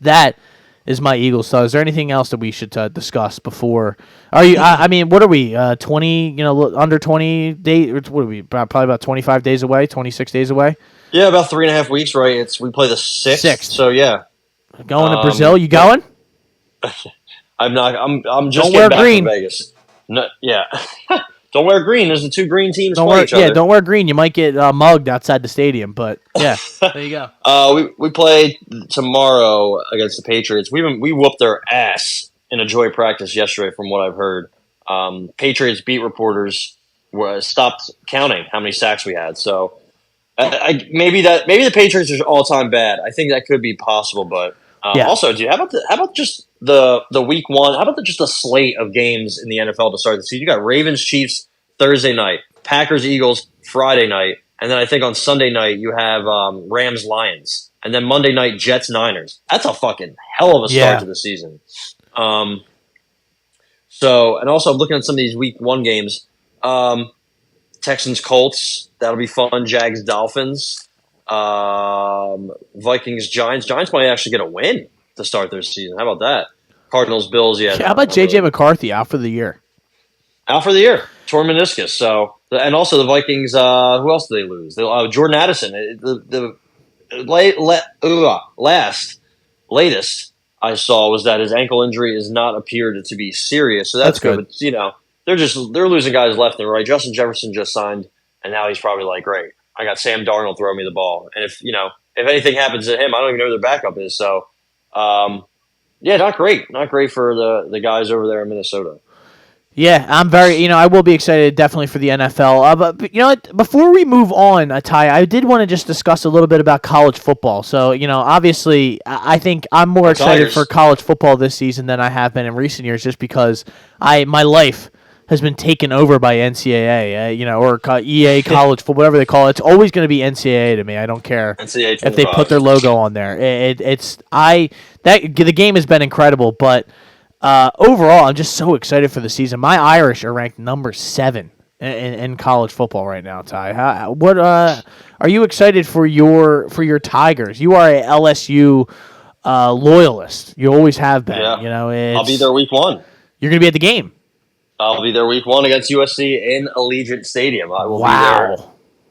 that is my Eagles thought. Is there anything else that we should discuss before? Are you? I mean, what are we? 20? Under 20 days? What are we? Probably about 25 days away. 26 days away.
Yeah, about 3.5 weeks. Right. We play the 6th. So yeah,
going to Brazil. You going?
I'm not. I'm just
don't
getting
wear
back
green.
from Vegas. No, yeah. Don't wear green. There's the two green teams
don't
play
wear,
each other.
Yeah, don't wear green. You might get mugged outside the stadium. But yeah, there you go.
We play tomorrow against the Patriots. We whooped their ass in a joy practice yesterday, from what I've heard. Patriots beat reporters stopped counting how many sacks we had. So maybe the Patriots are all time bad. I think that could be possible. But also, dude, how about just the week one? How about just a slate of games in the NFL to start the season? You got Ravens Chiefs Thursday night, Packers Eagles Friday night, and then I think on Sunday night you have Rams Lions, and then Monday night Jets Niners. That's a fucking hell of a start to the season. So, and also I'm looking at some of these week one games. Texans Colts, that'll be fun. Jags Dolphins, Vikings Giants. Giants might actually get a win to start their season. How about that? Cardinals Bills,
How about JJ McCarthy out for the year?
Out for the year, torn meniscus. So, and also the Vikings. Who else do they lose? Jordan Addison. Latest I saw was that his ankle injury is not appeared to be serious. So that's good. But, they're losing guys left and right. Justin Jefferson just signed, and now he's probably like, great, I got Sam Darnold throwing me the ball, and if anything happens to him, I don't even know who their backup is. So, not great for the guys over there in Minnesota.
Yeah, I'm very, I will be excited definitely for the NFL. But before we move on, Ty, I did want to just discuss a little bit about college football. So, obviously, I think I'm more excited for college football this season than I have been in recent years just because my life has been taken over by NCAA, or EA college football, whatever they call it. It's always going to be NCAA to me. I don't care
NCAA
if they put their logo on there. The game has been incredible, but overall, I'm just so excited for the season. My Irish are ranked number 7 in college football right now. Ty, what are you excited for your Tigers? You are a LSU loyalist. You always have been.
Yeah. I'll be there week one.
You're going to be at the game.
I'll be there week one against USC in Allegiant Stadium. I will be there.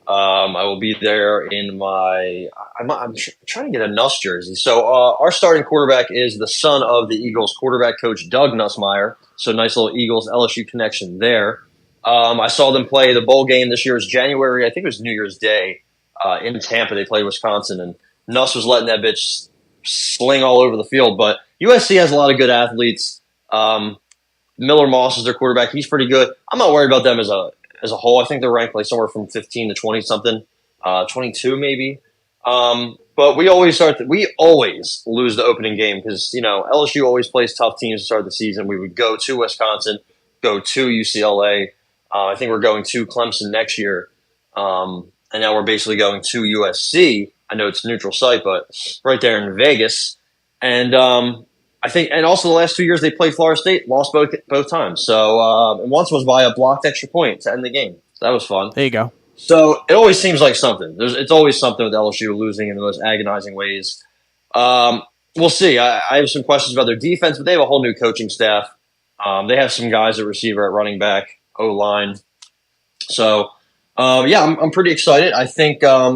I will be there in my. I'm trying to get a Nuss jersey. So our starting quarterback is the son of the Eagles quarterback coach Doug Nussmeier. So nice little Eagles LSU connection there. I saw them play the bowl game this year. It was January. I think it was New Year's Day in Tampa. They played Wisconsin, and Nuss was letting that bitch sling all over the field. But USC has a lot of good athletes. Miller Moss is their quarterback. He's pretty good. I'm not worried about them as a whole. I think they're ranked like somewhere from 15 to 20 something, 22 maybe. But we always lose the opening game because LSU always plays tough teams to start the season. We would go to Wisconsin, go to UCLA. I think we're going to Clemson next year, and now we're basically going to USC. I know it's a neutral site, but right there in Vegas, and I think, and also the last 2 years they played Florida State, lost both times. So, and once was by a blocked extra point to end the game. So that was fun.
There you go.
So it always seems like something. It's always something with LSU losing in the most agonizing ways. We'll see. I have some questions about their defense, but they have a whole new coaching staff. They have some guys at receiver, at running back, O-line. So Yeah, I'm pretty excited. I think I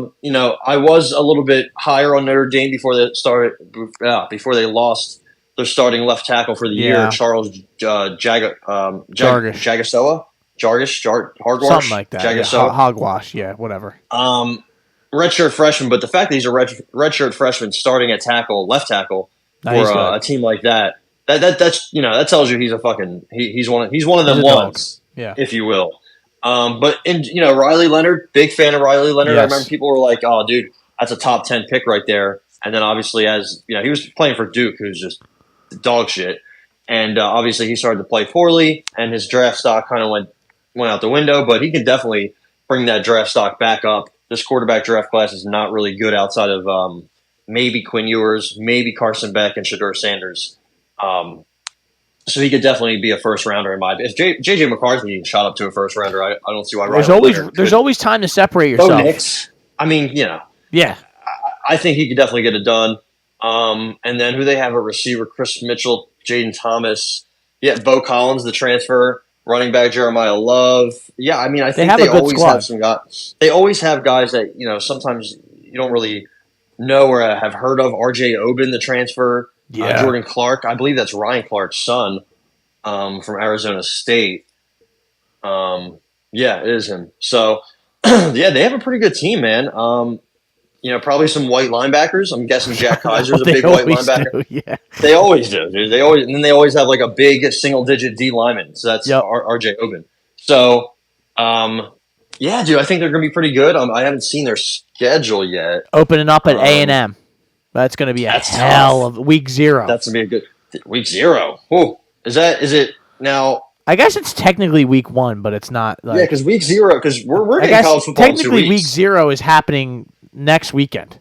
was a little bit higher on Notre Dame before they started. Before they lost their starting left tackle for the year,
Yeah.
Charles
Jargish.
Jagasoa, Hardwash,
Something like that. Yeah.
Jagasoa.
Hogwash. Yeah. Whatever.
Redshirt freshman, but the fact that he's a redshirt freshman starting at left tackle
No,
for
he's good.
a team like that's that tells you he's a fucking he's one of them
He's a dog.
ones,
Yeah.
if you will. But Riley Leonard, big fan of Riley Leonard.
Yes.
I remember people were like, "Oh, dude, that's a top 10 pick right there." And then obviously, as he was playing for Duke, who's just dog shit. And obviously, he started to play poorly, and his draft stock kind of went out the window. But he can definitely bring that draft stock back up. This quarterback draft class is not really good outside of maybe Quinn Ewers, maybe Carson Beck, and Shedeur Sanders. So he could definitely be a first rounder in my. If JJ McCarthy shot up to a first rounder, I don't see why.
There's always time to separate yourself.
Bo Nix. I mean,
Yeah.
I think he could definitely get it done. And then who they have at receiver? Chris Mitchell, Jaden Thomas. Yeah, Bo Collins, the transfer. Running back Jeremiah Love. Yeah, I mean, I think they always have some guys. They always have guys that sometimes you don't really know or have heard of. R.J. Obin, the transfer.
Yeah.
Jordan Clark. I believe that's Ryan Clark's son from Arizona State. Yeah, it is him. So, yeah, they have a pretty good team, man. Probably some white linebackers. I'm guessing Jack Kaiser's a big white linebacker.
Yeah.
They always do, dude. They always have like a big single-digit D lineman. So that's R.J. Obin. So, yeah, dude, I think they're going to be pretty good. I haven't seen their schedule yet.
Opening up at A&M. That's going to be a hell of week 0.
That's going to be a good week 0. Ooh. Is it now?
I guess it's technically week 1, but it's not.
Yeah, because week 0, because we're getting college football in 2 weeks.
Technically, week 0 is happening next weekend.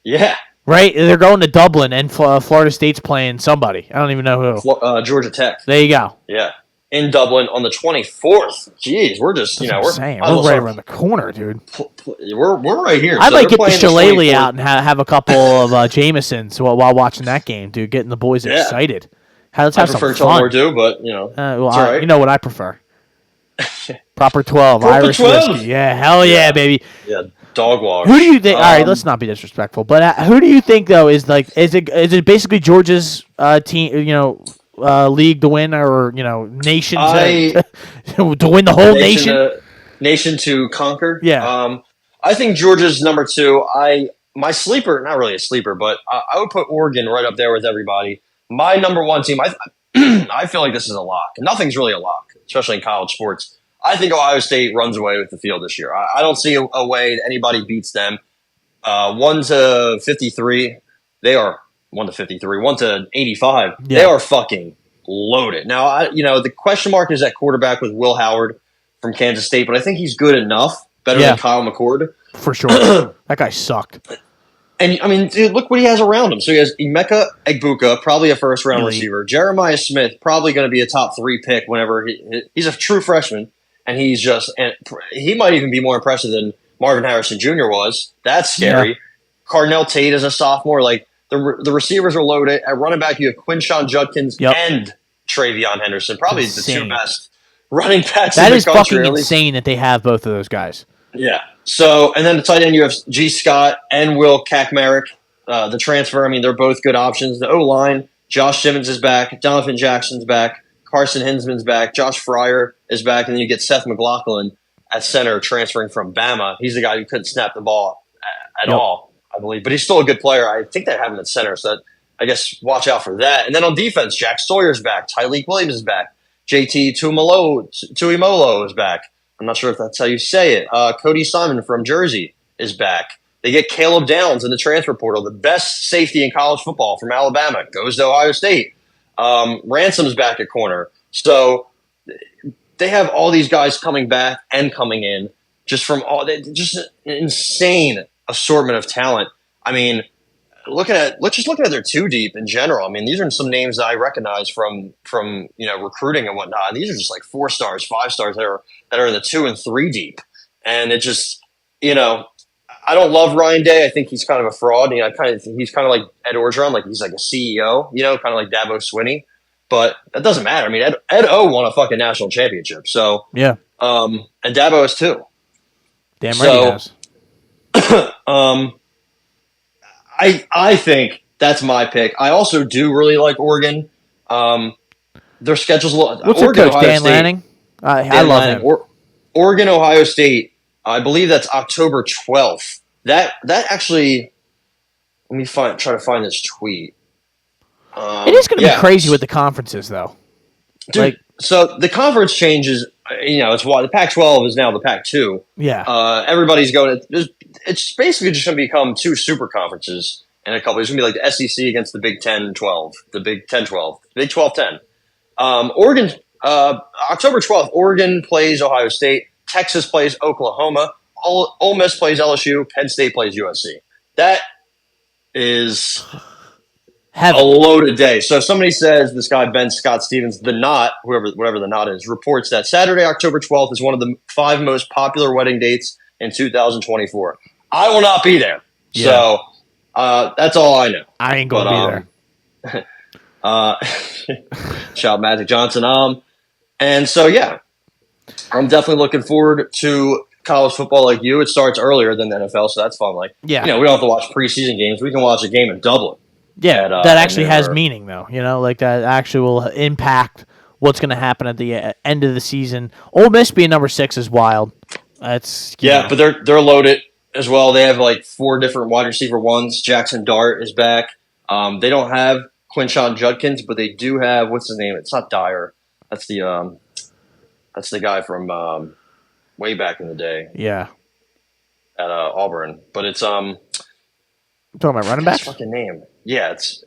Yeah.
Right? They're going to Dublin, and Florida State's playing somebody. I don't even know who.
Georgia Tech.
There you go.
Yeah. In Dublin on the 24th. Jeez, we're just,
we're right around the corner, dude.
We're right here.
I might get the shillelagh out and have a couple of Jamesons while watching that game, dude, getting the boys excited. Let's have some fun. I prefer
Tullamore too, but,
you know what I prefer. Proper 12, Irish
12.
whiskey. Yeah, hell yeah, baby.
Yeah, dog wash.
Who do you think? All right, let's not be disrespectful, but who do you think though is it basically Georgia's team? League to win, or nation to win the whole nation?
Nation to conquer.
Yeah.
I think Georgia's number 2. My sleeper, not really a sleeper, but I would put Oregon right up there with everybody. My number 1 team. I feel like this is a lock. Nothing's really a lock, especially in college sports. I think Ohio State runs away with the field this year. I don't see a way that anybody beats them. 1-53, they are 1-53, 1-85. Yeah. They are fucking loaded. Now, the question mark is at quarterback with Will Howard from Kansas State, but I think he's good enough, better than Kyle McCord.
For sure. That guy sucked.
And, I mean, dude, look what he has around him. So he has Emeka Egbuka, probably a first-round receiver. Jeremiah Smith, probably going to be a top 3 pick whenever he's a true freshman, and he might even be more impressive than Marvin Harrison Jr. was. That's scary. Yeah. Cardinal Tate is a sophomore. Like, the receivers are loaded. At running back, you have Quinshon Judkins and Travion Henderson, probably the 2 best running backs in the country.
That is fucking insane that they have both of those guys.
Yeah. So, and then the tight end, you have G. Scott and Will Kakmarek, the transfer. I mean, they're both good options. The O-line, Josh Simmons is back. Donovan Jackson's back. Carson Hinsman's back. Josh Fryer is back. And then you get Seth McLaughlin at center transferring from Bama. He's the guy who couldn't snap the ball at all, I believe. But he's still a good player. I think they have him at center. So I guess watch out for that. And then on defense, Jack Sawyer's back. Tyleek Williams is back. JT Tuimolo is back. I'm not sure if that's how you say it. Cody Simon from Jersey is back. They get Caleb Downs in the transfer portal, the best safety in college football from Alabama, goes to Ohio State. Ransom's back at corner. So they have all these guys coming back and coming in just just an insane assortment of talent. I mean, let's just look at their 2 deep in general. I mean, these are some names that I recognize from recruiting and whatnot. These are just like 4 stars, 5 stars that are in the 2 and 3 deep. And it just, I don't love Ryan Day. I think he's kind of a fraud. He's kind of like Ed Orgeron, like he's like a CEO, kind of like Dabo Swinney. But that doesn't matter. I mean, Ed O won a fucking national championship. So
yeah.
And Dabo is too.
Damn right he has.
I think that's my pick. I also do really like Oregon. Their schedule's a little.
What's
Oregon,
their coach,
Ohio
Dan
State.
Lanning? I
Dan
love
Lanning.
him.
Oregon, Ohio State. I believe that's October 12th. That actually. Let me try to find this tweet.
It is going to be crazy with the conferences, though.
Dude, so the conference changes. It's why the Pac-12 is now the Pac-2.
Yeah.
Everybody's going. It's basically just going to become two super conferences in a couple. It's going to be like the SEC against the Big 10-12, the Big 10-12, Big 12-10. Oregon, October 12th, Oregon plays Ohio State. Texas plays Oklahoma. Ole Miss plays LSU. Penn State plays USC. That is a loaded day. So if somebody says this guy, Ben Scott Stevens, the Knot, whatever the Knot is, reports that Saturday, October 12th is one of the 5 most popular wedding dates in 2024. I will not be there. Yeah. So that's all I know.
I ain't going to be
there. Shout Magic Johnson. And so, yeah, I'm definitely looking forward to college football like you. It starts earlier than the NFL, so that's fun. Like, we don't have to watch preseason games. We can watch a game in Dublin.
Yeah, that actually has meaning, though. Like that actually will impact what's going to happen at the end of the season. Ole Miss being number 6 is wild. That's
but they're loaded as well. They have like 4 different wide receiver ones. Jackson Dart is back. They don't have Quinshon Judkins, but they do have what's his name? It's not Dyer. That's the guy from way back in the day.
Yeah,
at Auburn, but it's
talking about running back.
Fucking name. Yeah, it's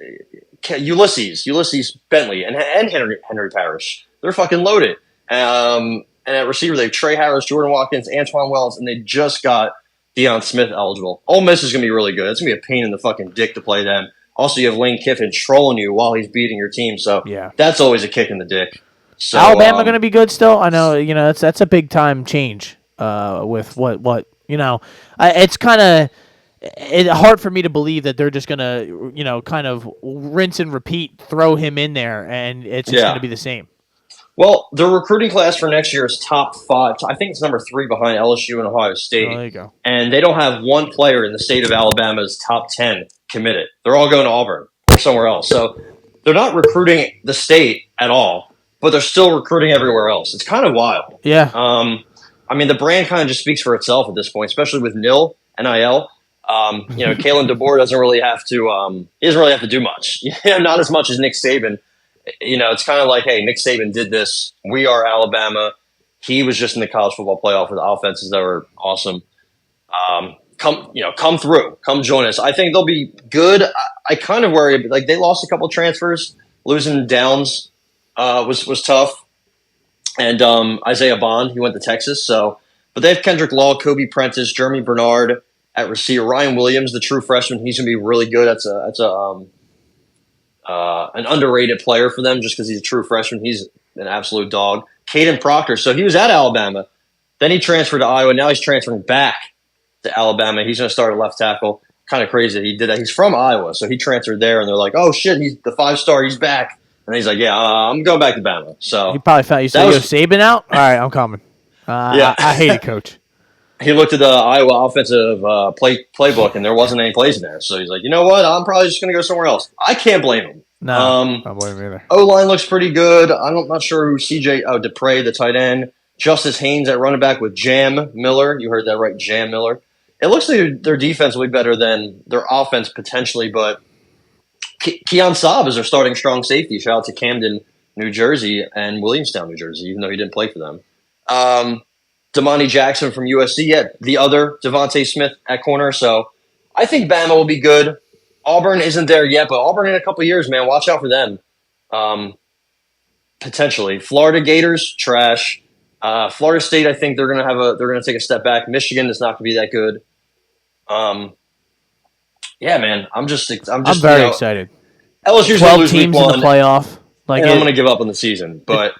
Ulysses Bentley and Henry Parrish. They're fucking loaded. And at receiver, they have Trey Harris, Jordan Watkins, Antoine Wells, and they just got Deion Smith eligible. Ole Miss is going to be really good. It's going to be a pain in the fucking dick to play them. Also, you have Lane Kiffin trolling you while he's beating your team, so that's always a kick in the dick. So,
Alabama going to be good still? I know, that's a big time change with what it's kind of hard for me to believe that they're just going to, kind of rinse and repeat, throw him in there, and it's just going to be the same.
Well, the recruiting class for next year is top 5. I think it's number 3 behind LSU and Ohio State.
Oh, there you go.
And they don't have one player in the state of Alabama's top 10 committed. They're all going to Auburn or somewhere else. So they're not recruiting the state at all, but they're still recruiting everywhere else. It's kind of wild.
Yeah.
I mean, the brand kind of just speaks for itself at this point, especially with NIL. Kalen DeBoer doesn't really have to. He doesn't really have to do much. Not as much as Nick Saban. It's kind of like, hey, Nick Saban did this. We are Alabama. He was just in the college football playoff with offenses that were awesome. Come through. Come join us. I think they'll be good. I kind of worry. Like, they lost a couple of transfers. Losing Downs was tough. And Isaiah Bond, he went to Texas. But they have Kendrick Law, Kobe Prentice, Jeremy Bernard at receiver. Ryan Williams, the true freshman, he's going to be really good. That's an underrated player for them just because he's a true freshman. He's an absolute dog. Caden Proctor. So he was at Alabama. Then he transferred to Iowa. Now he's transferring back to Alabama. He's going to start at left tackle. Kind of crazy that he did that. He's from Iowa, so he transferred there, and they're like, oh, shit, he's the 5-star. He's back. And he's like, yeah, I'm going back to Bama. So
he probably found you said, yo, Saban out? All right, I'm coming. I hate it, coach.
He looked at the Iowa offensive playbook, and there wasn't any plays in there. So he's like, you know what? I'm probably just going to go somewhere else. I can't blame him.
No, I don't blame him either.
O-line looks pretty good. I'm not sure who Dupre, the tight end. Justice Haynes at running back with Jam Miller. You heard that right, Jam Miller. It looks like their defense will be better than their offense potentially, but Keon Saab is their starting strong safety. Shout out to Camden, New Jersey, and Williamstown, New Jersey, even though he didn't play for them. Damani Jackson from USC, the other Devontae Smith at corner. So I think Bama will be good. Auburn isn't there yet, but Auburn in a couple of years, man, watch out for them. Potentially, Florida Gators, trash. Florida State, I think they're gonna take a step back. Michigan is not gonna be that good. Yeah, man, I'm very
excited.
LSU's
12 teams in the playoff.
I'm going to give up on the season, but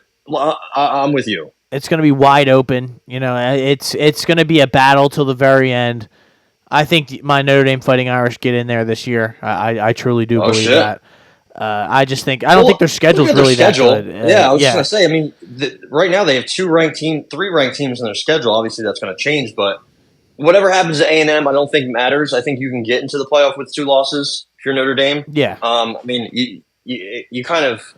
I'm with you.
It's going to be wide open. It's going to be a battle till the very end. I think my Notre Dame Fighting Irish get in there this year. I truly do believe that. I don't think their schedule's really that good.
I was just going to say. I mean, right now they have 3 ranked teams in their schedule. Obviously, that's going to change, but whatever happens to A&M, I don't think matters. I think you can get into the playoff with 2 losses if you're Notre Dame.
Yeah.
I mean, you kind of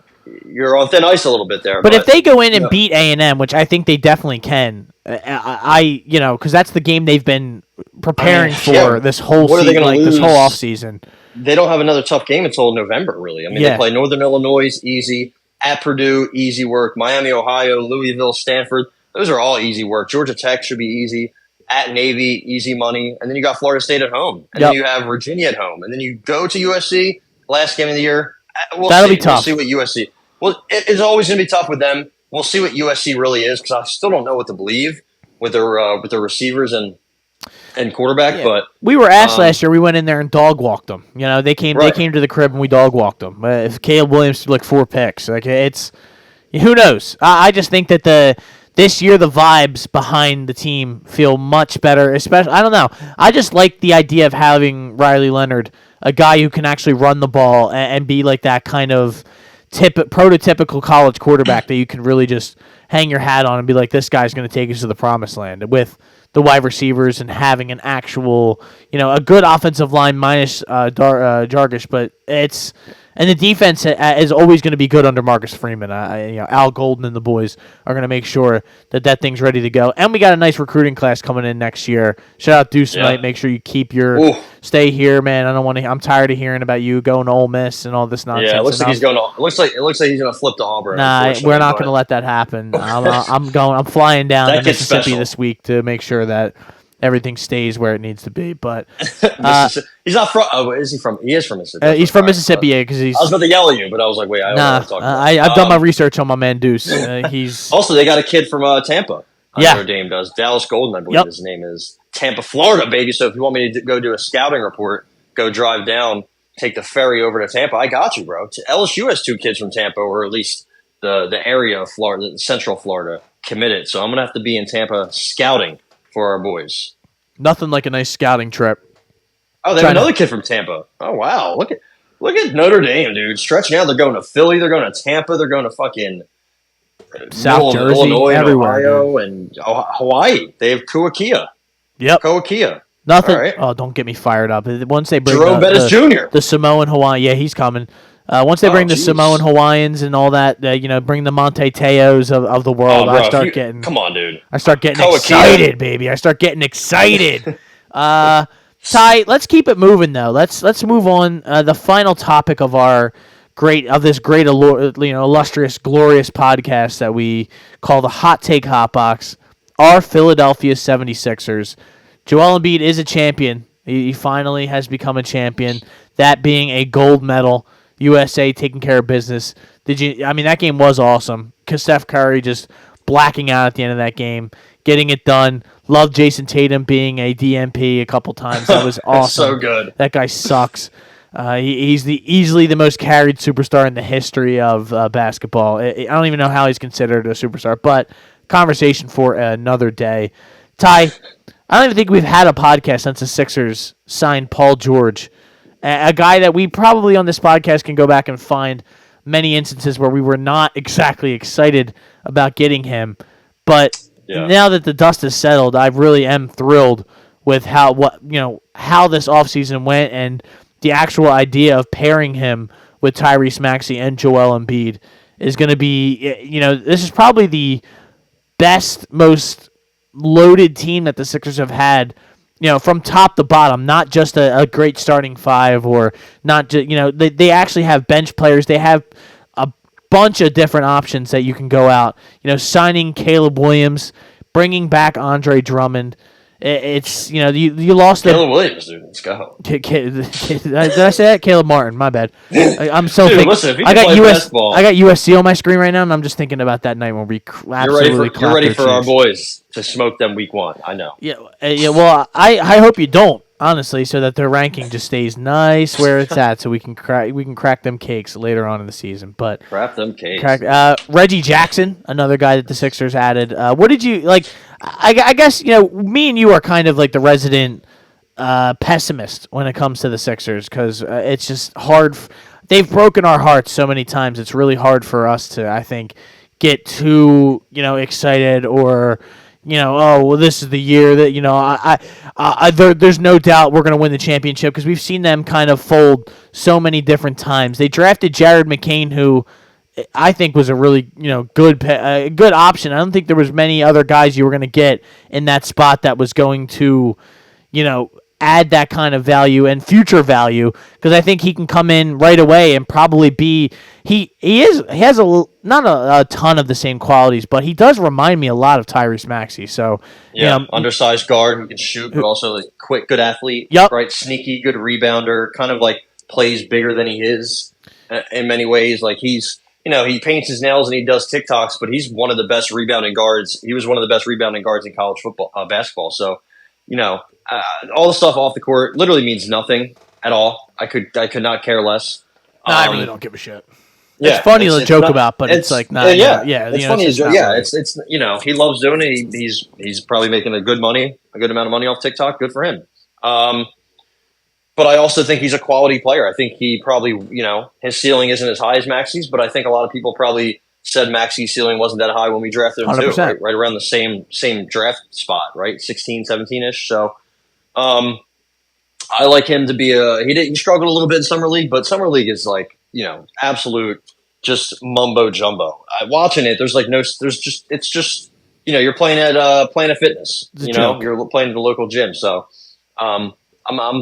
you're on thin ice a little bit there.
But if they go in and beat A&M, which I think they definitely can, because that's the game they've been preparing for this whole season, this whole off season.
They don't have another tough game until November, really. I mean, they play Northern Illinois, easy. At Purdue, easy work. Miami, Ohio, Louisville, Stanford. Those are all easy work. Georgia Tech should be easy. At Navy, easy money. And then you got Florida State at home. And then you have Virginia at home. And then you go to USC, last game of the year.
That'll be tough.
We'll see what USC. Well, it's always going to be tough with them. We'll see what USC really is because I still don't know what to believe with their receivers and quarterback. Yeah. But
we were asked last year. We went in there and dog walked them. You know, they came to the crib and we dog walked them. If Caleb Williams threw like 4 picks, like it's who knows. I just think that this year the vibes behind the team feel much better. Especially, I don't know. I just like the idea of having Riley Leonard, a guy who can actually run the ball and be like that kind of prototypical college quarterback that you can really just hang your hat on and be like, this guy's going to take us to the promised land with the wide receivers and having an actual, a good offensive line minus Jargish, but and the defense is always going to be good under Marcus Freeman. Al Golden and the boys are going to make sure that thing's ready to go. And we got a nice recruiting class coming in next year. Shout out Deuce Knight. Make sure you keep stay here, man. I'm tired of hearing about you going to Ole Miss and all this nonsense.
Yeah, it looks like he's going. It looks like he's going to flip to Auburn.
Nah, we're not going to let that happen. I'm flying down to Mississippi this week to make sure that everything stays where it needs to be, but
he's not from. Oh, is he from? He is from Mississippi.
He's from Mississippi, because he's.
I was about to yell at you, but I was like, wait, I don't know what to talk about.
I've done my research on my man Deuce. He's
also they got a kid from Tampa. Notre Dame does. Dallas Golden, I believe his name is. Tampa, Florida, baby. So if you want me to go do a scouting report, go drive down, take the ferry over to Tampa. I got you, bro. LSU has 2 kids from Tampa, or at least the area of Florida, Central Florida, committed. So I'm gonna have to be in Tampa scouting for our boys.
Nothing like a nice scouting trip.
Oh, they have another kid from Tampa. Oh, wow. Look at Notre Dame, dude. Stretching out. They're going to Philly. They're going to Tampa. They're going to fucking
South Jersey,
Illinois,
everywhere,
and Ohio, and Hawaii. They have Kuakia.
Yep.
Kuakia.
Nothing. Right. Oh, don't get me fired up. Once they bring
Jerome Bettis Jr.
The Samoan Hawaiian. Yeah, he's coming. Once they bring the Samoan Hawaiians and all that, bring the Monte Teos of the world, I start getting.
Come on, dude.
I start getting excited, baby. I start getting excited. Ty, let's keep it moving though. Let's move on. The final topic of this great, illustrious, glorious podcast that we call the Hot Take Hot Box. Our Philadelphia 76ers. Joel Embiid is a champion. He finally has become a champion. That being a gold medal. USA taking care of business. That game was awesome. Because Steph Curry just blacking out at the end of that game, getting it done. Loved Jason Tatum being a DMP a couple times. That was awesome.
So good.
That guy sucks. He's easily the most carried superstar in the history of basketball. I don't even know how he's considered a superstar, but conversation for another day. Ty, I don't even think we've had a podcast since the Sixers signed Paul George. A guy that we probably on this podcast can go back and find many instances where we were not exactly excited about getting him. But now that the dust has settled, I really am thrilled with how this offseason went and the actual idea of pairing him with Tyrese Maxey and Joel Embiid is going to be, this is probably the best, most loaded team that the Sixers have had. From top to bottom, not just a great starting 5 or not just, they actually have bench players. They have a bunch of different options that you can go out. Signing Caleb Williams, bringing back Andre Drummond. It's, you lost
Caleb Williams, dude. Let's go.
Did I say that? Caleb Martin, my bad. I'm so
dude, listen, if you
I got
basketball,
I got USC on my screen right now, and I'm just thinking about that night when we absolutely
You're ready for our boys to smoke them week 1. I know.
Yeah. Well, I hope you don't, honestly, so that their ranking just stays nice where it's at, so we can crack them cakes later on in the season. But
crack them cakes.
Reggie Jackson, another guy that the Sixers added. What did you like? I guess me and you are kind of like the resident pessimist when it comes to the Sixers because it's just hard. They've broken our hearts so many times. It's really hard for us to, I think, get too excited or this is the year that there's no doubt we're going to win the championship, because we've seen them kind of fold so many different times. They drafted Jared McCain, who I think was a really good option. I don't think there was many other guys you were going to get in that spot that was going to add that kind of value and future value, because I think he can come in right away and probably be he has not a ton of the same qualities, but he does remind me a lot of Tyrese Maxey. So
undersized guard who can shoot, but also like quick, good athlete.
Yep.
Right, sneaky, good rebounder. Kind of like plays bigger than he is in many ways. Like he's he paints his nails and he does TikToks, but he's one of the best rebounding guards. He was one of the best rebounding guards in college football, basketball. So all the stuff off the court literally means nothing at all. I could not care less.
I really don't give a shit.
Yeah,
it's funny to joke about, but it's like not.
It's funny. It's he loves doing it. He's probably making a good amount of money off TikTok. Good for him. But I also think he's a quality player. I think he probably his ceiling isn't as high as Maxey's, but I think a lot of people probably said Maxey's ceiling wasn't that high when we drafted him
100%.
too. Right around the same draft spot, right? 16, 17-ish. So I like him to be he struggled a little bit in summer league, but summer league is like absolute just mumbo jumbo. Watching it, it's just you're playing at Planet Fitness. You're playing at the local gym. So I'm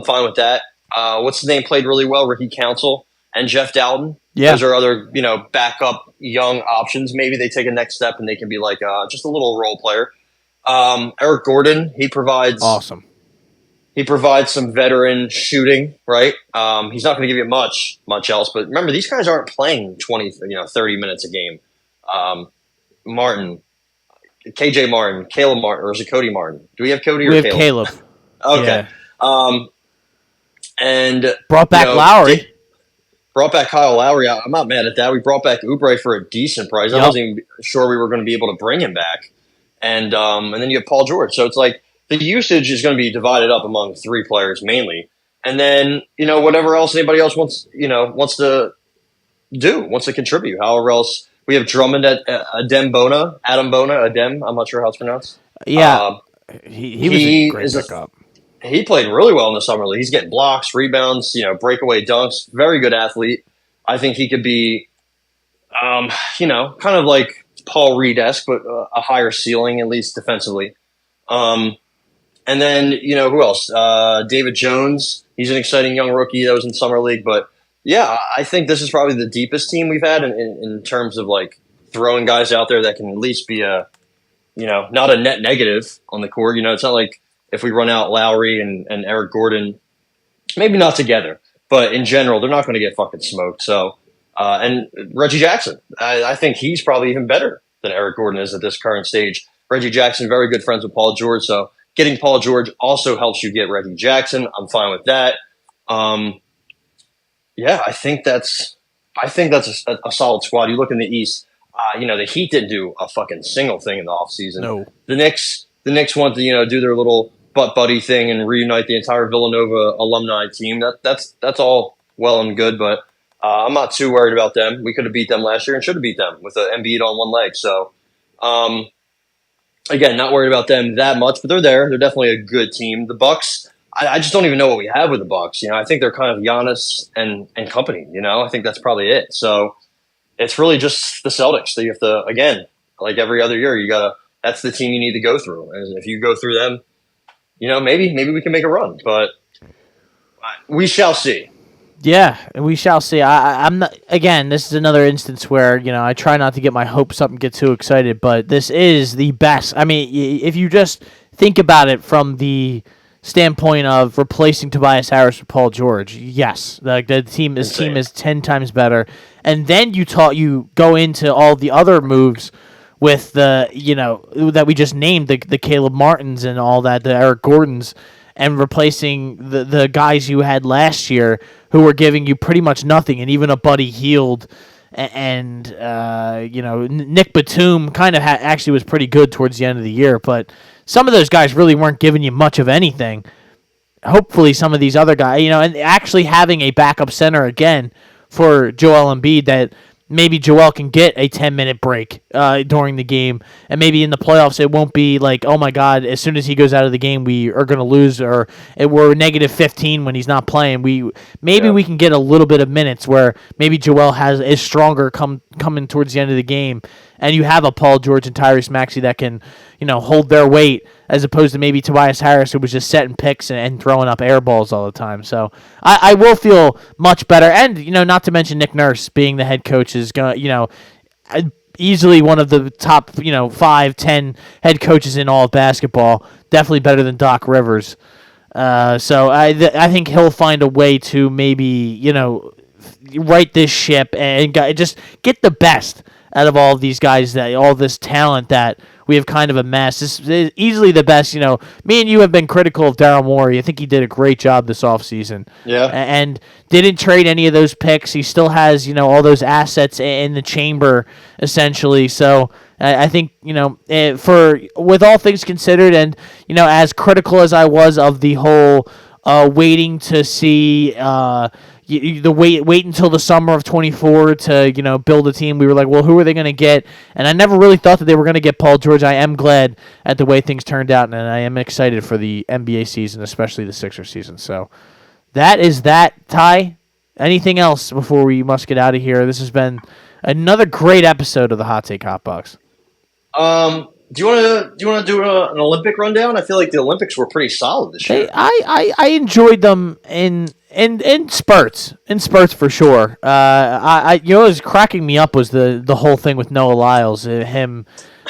fine with that. What's his name played really well? Ricky Council and Jeff Dowden.
Yeah,
those are other backup young options. Maybe they take a next step and they can be like just a little role player. Eric Gordon, he provides
awesome.
He provides some veteran shooting, right? He's not going to give you much else. But remember, these guys aren't playing 20, 30 minutes a game. Martin, KJ Martin, Caleb Martin, or is it Cody Martin? Do we have Cody or Caleb?
Caleb.
Okay.
Yeah.
And
brought back Lowry.
Brought back Kyle Lowry. I'm not mad at that. We brought back Oubre for a decent price. I wasn't even sure we were going to be able to bring him back. And then you have Paul George. So it's like, the usage is going to be divided up among three players mainly, and then whatever else anybody else wants to contribute. However else we have Drummond at Adam Bona. I'm not sure how it's pronounced.
Yeah, he was a great pickup.
He played really well in the summer league. He's getting blocks, rebounds, breakaway dunks. Very good athlete. I think he could be, kind of like Paul Reed-esque, but a higher ceiling at least defensively. And then, who else? David Jones. He's an exciting young rookie that was in summer league. But, yeah, I think this is probably the deepest team we've had in terms of, like, throwing guys out there that can at least be not a net negative on the court. It's not like if we run out Lowry and Eric Gordon, maybe not together, but in general, they're not going to get fucking smoked. So, and Reggie Jackson, I think he's probably even better than Eric Gordon is at this current stage. Reggie Jackson, very good friends with Paul George, so getting Paul George also helps you get Reggie Jackson. I'm fine with that. I think that's a solid squad. You look in the East, the Heat didn't do a fucking single thing in the offseason.
No.
The Knicks want to do their little butt buddy thing and reunite the entire Villanova alumni team. That's all well and good, but I'm not too worried about them. We could have beat them last year and should have beat them with Embiid on one leg. So. Again, not worried about them that much, but they're there. They're definitely a good team. The Bucks, I just don't even know what we have with the Bucks. I think they're kind of Giannis and company. I think that's probably it. So it's really just the Celtics that you have to, again, like every other year, that's the team you need to go through. And if you go through them, maybe we can make a run, but we shall see.
Yeah, we shall see. I'm not. Again, this is another instance where I try not to get my hopes up and get too excited, but this is the best. I mean, if you just think about it from the standpoint of replacing Tobias Harris with Paul George, yes, like this team is 10 times better. And then you go into all the other moves with the that we just named, the Caleb Martins and all that, the Eric Gordons, and replacing the guys you had last year who were giving you pretty much nothing, and even a Buddy Hield and Nick Batum kind of actually was pretty good towards the end of the year, but some of those guys really weren't giving you much of anything. Hopefully some of these other guys, and actually having a backup center again for Joel Embiid, that maybe Joel can get a 10-minute break during the game, and maybe in the playoffs it won't be like, oh my God, as soon as he goes out of the game we are going to lose, or we're negative 15 when he's not playing. We can get a little bit of minutes where maybe Joel is stronger coming towards the end of the game, and you have a Paul George and Tyrese Maxey that can hold their weight, as opposed to maybe Tobias Harris, who was just setting picks and throwing up air balls all the time. So I will feel much better, and not to mention Nick Nurse being the head coach is going easily one of the top 5-10 head coaches in all of basketball, definitely better than Doc Rivers. So I think he'll find a way to maybe right this ship and just get the best out of all of these guys, all this talent that we have kind of amassed. This is easily the best. Me and you have been critical of Daryl Morey. I think he did a great job this offseason.
Yeah.
And didn't trade any of those picks. He still has, all those assets in the chamber, essentially. So I think, with all things considered, and, as critical as I was of the whole waiting to see wait until the summer of 24 to build a team. We were like, well, who are they going to get? And I never really thought that they were going to get Paul George. I am glad at the way things turned out, and I am excited for the NBA season, especially the Sixers season. So that is that. Ty, anything else before we must get out of here? This has been another great episode of the Hot Take Hot Box.
Do you want to do an Olympic rundown? I feel like the Olympics were pretty solid this year.
I enjoyed them in spurts, for sure. What was cracking me up was the whole thing with Noah Lyles, him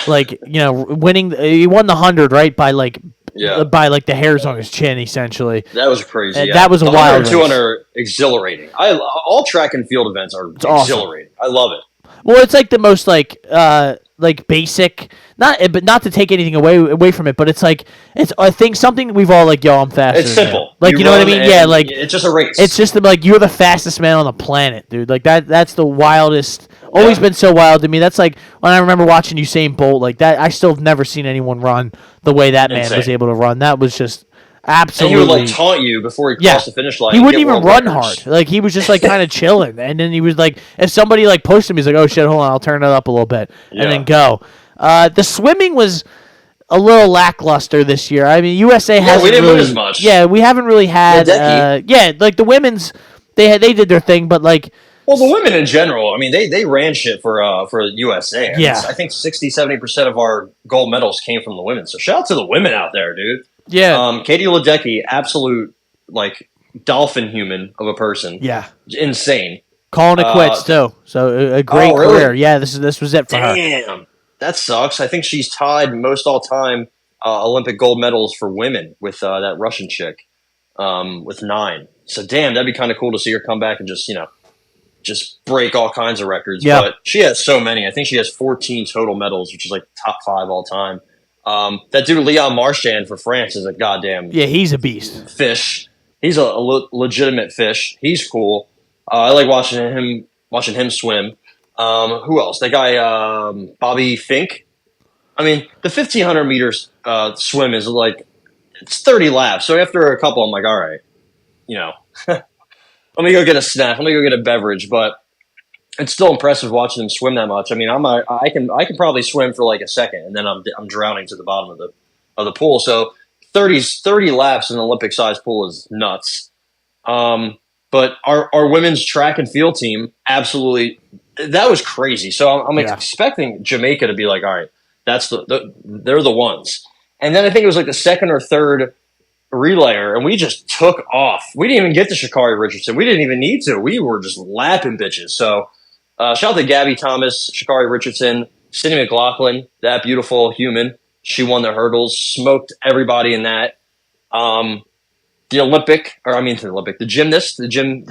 winning. He won the 100 right by the hairs on his chin, essentially.
That was crazy.
That was a wild.
200 exhilarating. All track and field events are exhilarating. Awesome. I love it.
Well, it's like the most basic, but not to take anything away from it, but it's I think something we've all I'm faster.
It's simple.
You know what I mean? Yeah,
it's just a race.
It's just you're the fastest man on the planet, dude. That's the wildest. Always been so wild to me. That's when I remember watching Usain Bolt that. I still have never seen anyone run the way that man was able to run. That was just absolutely.
And he would taunt you before he crossed the finish line.
He wouldn't even run hard. He was just kind of chilling, and then he was if somebody posted him, he's like, "Oh shit, hold on, I'll turn it up a little bit," and then go. The swimming was a little lackluster this year. I mean, USA hasn't.
We didn't
really,
win as much.
Yeah, we haven't really had. The women's, they did their thing, but
Well, the women in general, I mean, they ran shit for USA. I think 60-70% of our gold medals came from the women. So shout out to the women out there, dude.
Yeah.
Katie Ledecky, absolute dolphin human of a person.
Yeah.
Insane.
Calling it quits too. So a great career. Yeah, this was it for her.
Damn. That sucks. I think she's tied most all-time Olympic gold medals for women with that Russian chick with 9. So damn, that'd be kind of cool to see her come back and just break all kinds of records.
Yep.
But she has so many. I think she has 14 total medals, which is top 5 all time. That dude Leon Marchand for France is a goddamn
he's a beast.
Fish. He's a legitimate fish. He's cool. I like watching him swim. Who else? That guy Bobby Fink. I mean, the 1,500 meters swim is it's 30 laps. So after a couple, I'm like, all right, let me go get a snack. Let me go get a beverage. But it's still impressive watching them swim that much. I mean, I can probably swim for a second, and then I'm drowning to the bottom of the pool. So 30 laps in an Olympic-sized pool is nuts. But our women's track and field team, absolutely, that was crazy. So I'm expecting Jamaica to be all right, that's they're the ones. And then I think it was the second or third relayer, and we just took off. We didn't even get to Sha'Carri Richardson. We didn't even need to. We were just lapping bitches. So shout out to Gabby Thomas, Sha'Carri Richardson, Sydney McLaughlin, that beautiful human. She won the hurdles, smoked everybody in that. The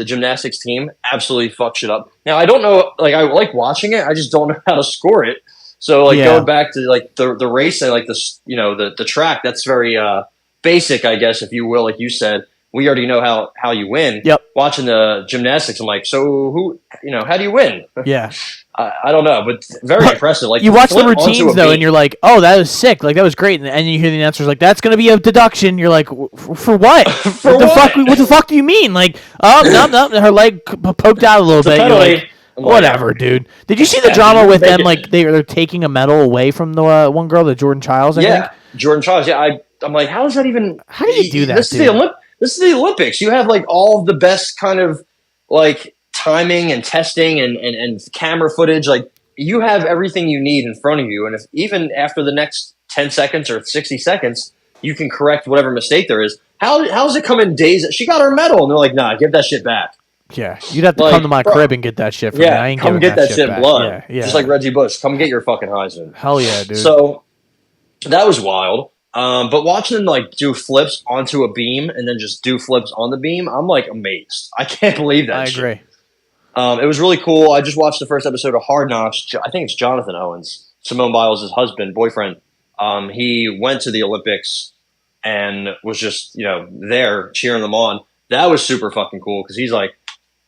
gymnastics team absolutely fucked shit up. Now I don't know, I like watching it. I just don't know how to score it. So going back to the race and the track, that's very basic, I guess, if you will. Like you said, we already know how you win.
Yep.
Watching the gymnastics, I'm like, so who, how do you win?
Yeah.
I don't know, but very impressive.
You watch the routines though, and you're like, "Oh, that was sick! That was great." And you hear the announcers "That's going to be a deduction." You're like, "For what?
For
what the fuck? What the fuck do you mean?" No, her leg poked out a little bit. You're like, Whatever, dude. Did you see the drama with them? Like they're taking a medal away from the one girl, the Jordan Childs. I think.
Jordan Childs. Yeah, I'm like, how is that even?
How do you do that?
This is the Olympics. You have like all of the best kind of like timing and testing and camera footage. Like you have everything you need in front of you, and if even after the next 10 seconds or 60 seconds, you can correct whatever mistake there is. How's it come in days? She got her medal, and they're like, nah, give that shit back.
Yeah, you'd have to come to my crib and get that shit from me. I ain't
come get that shit
back.
blood.
Yeah.
Just like Reggie Bush. Come get your fucking Heisman.
Hell yeah, dude.
So that was wild. But watching them like do flips onto a beam and then just do flips on the beam, I'm like amazed. I can't believe that.
I agree.
It was really cool. I just watched the first episode of Hard Knocks. I think it's Jonathan Owens, Simone Biles' boyfriend. He went to the Olympics and was just there cheering them on. That was super fucking cool because he's like,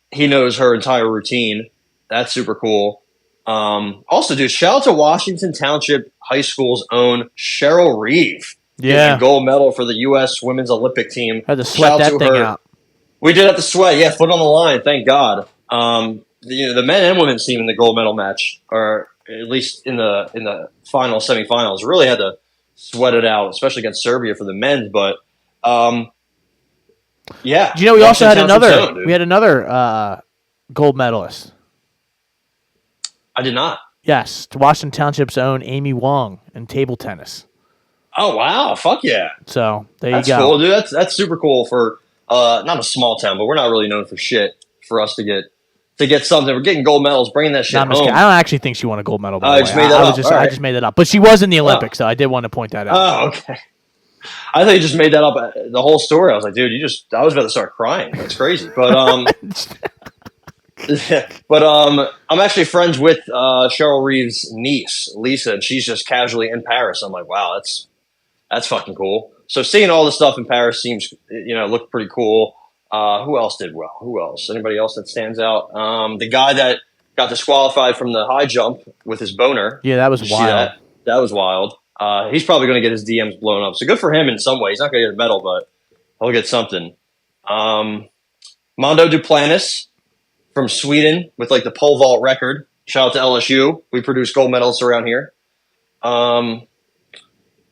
he knows her entire routine. That's super cool. Also, dude, shout out to Washington Township High School's own Cheryl Reeve.
Yeah.
Gold medal for the U.S. Women's Olympic team.
Had to sweat that thing out.
We did have to sweat. Yeah, foot on the line. Thank God. The men and women's team in the gold medal match, or at least in the final semifinals, really had to sweat it out, especially against Serbia for the men. But yeah.
Do you know we also had another gold medalist?
I did not.
Yes, to Washington Township's own Amy Wong in table tennis.
Oh wow! Fuck yeah!
So there
that's
you go.
Cool, dude. That's super cool for not a small town, but we're not really known for shit. For us to get something, we're getting gold medals, bringing that shit home.
I don't actually think she won a gold medal.
I just made that up.
I just made that up, but she was in the Olympics, so I did want to point that out.
Oh, okay. I thought you just made that up. The whole story. I was like, dude, I was about to start crying. That's crazy. But I'm actually friends with Cheryl Reeve's niece, Lisa, and she's just casually in Paris. I'm like, wow, that's fucking cool. So seeing all the stuff in Paris seems, looked pretty cool. Who else did well? Who else? Anybody else that stands out? The guy that got disqualified from the high jump with his boner.
Yeah, that was wild.
That was wild. He's probably going to get his DMs blown up. So good for him in some way. He's not going to get a medal, but he'll get something. Mondo Duplantis from Sweden with like the pole vault record. Shout out to LSU. We produce gold medals around here.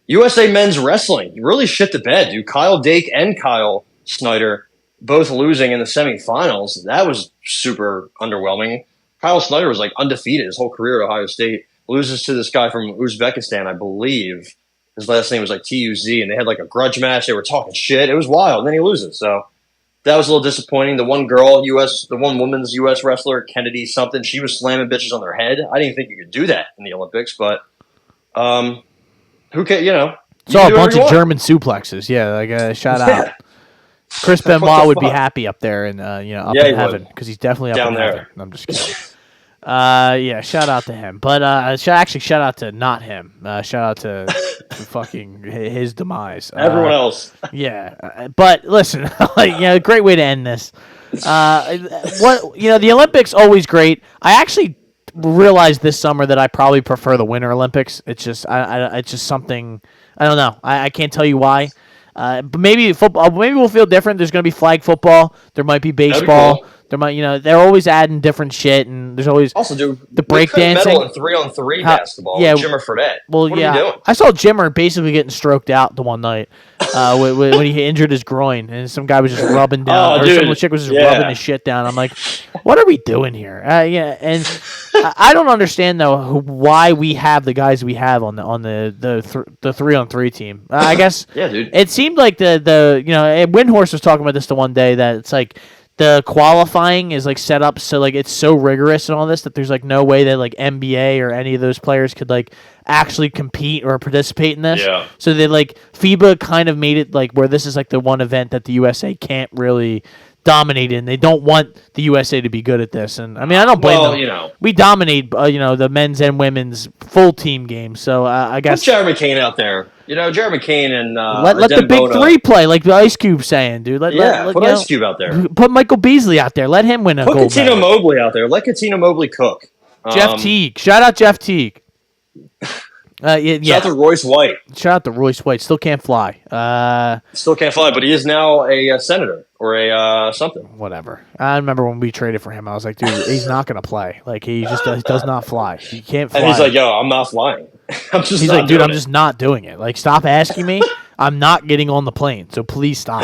USA men's wrestling really shit the bed, dude. Kyle Dake and Kyle Snyder both losing in the semifinals. That was super underwhelming. Kyle Snyder was like undefeated his whole career at Ohio State. Loses to this guy from Uzbekistan, I believe. His last name was like TUZ, and they had like a grudge match. They were talking shit. It was wild, and then he loses. So that was a little disappointing. The one woman's U.S. wrestler, Kennedy something, she was slamming bitches on their head. I didn't think you could do that in the Olympics, but who can,
Saw a bunch of German suplexes. Yeah, like shout out. Chris Benoit would be happy up there and up in heaven because he's definitely up
down
in
there.
Heaven. I'm just kidding. Shout out to him, but shout out to not him. Shout out to fucking his demise.
Everyone else.
Yeah, but listen, great way to end this. The Olympics always great. I actually realized this summer that I probably prefer the Winter Olympics. It's just it's just something I don't know. I can't tell you why. But maybe football. Maybe we'll feel different. There's going to be flag football. There might be baseball.
Cool.
There might, they're always adding different shit, and there's always
also
the breakdancing.
Medal in 3-on-3 basketball.
Yeah,
with Jimmer Fredette.
Well,
what are we doing?
I saw Jimmer basically getting stroked out the one night when he injured his groin, and some guy was just rubbing down, some chick was just rubbing his shit down. I'm like, what are we doing here? And I don't understand though why we have the guys we have on the 3-on-3 team. I guess
yeah, dude.
It seemed like Windhorse was talking about this the one day that it's like. The qualifying is like set up so like it's so rigorous and all this that there's like no way that like NBA or any of those players could like actually compete or participate in this.
Yeah.
So they like FIBA kind of made it like where this is like the one event that the USA can't really dominate in. They don't want the USA to be good at this, and I mean I don't blame them. We dominate the men's and women's full team games. So I guess
put Jeremy Kane out there. Jeremy Kane and
let the big three play, like the Ice Cube saying, dude.
Put Ice Cube out there.
Put Michael Beasley out there. Let him win a gold medal.
Put Katina Mobley out there. Let Katina Mobley cook.
Jeff Teague. Shout out Jeff Teague. Yeah.
Shout out to Royce White.
Shout out to Royce White. Still can't fly.
Still can't fly, but he is now a senator or a something.
Whatever. I remember when we traded for him, I was like, dude, he's not going to play. Like, he just does not fly. He can't fly.
And he's like, yo, I'm not flying.
He's like, dude, I'm just not doing it. Like, stop asking me. I'm not getting on the plane, so please stop.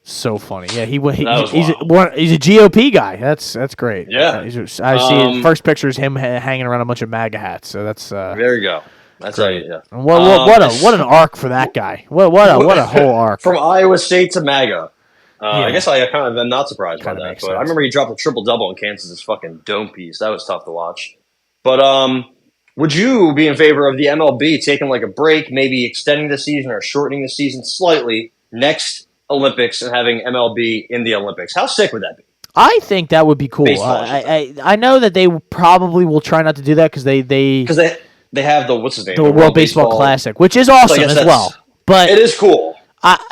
So funny. Yeah, he's a GOP guy. That's great.
Yeah.
I see his first picture is him hanging around a bunch of MAGA hats. So that's
there you go. That's great. Yeah.
What an arc for that guy. What a whole arc
from Iowa State to MAGA. I guess I kind of am not surprised by that. But
sense.
I remember he dropped a triple-double in Kansas' fucking dome piece. That was tough to watch. But would you be in favor of the MLB taking like a break, maybe extending the season or shortening the season slightly next Olympics and having MLB in the Olympics? How sick would that be?
I think that would be cool. I know that they probably will try not to do that because they
have the what's his name,
the World Baseball Classic, which is awesome as well. But
it is cool.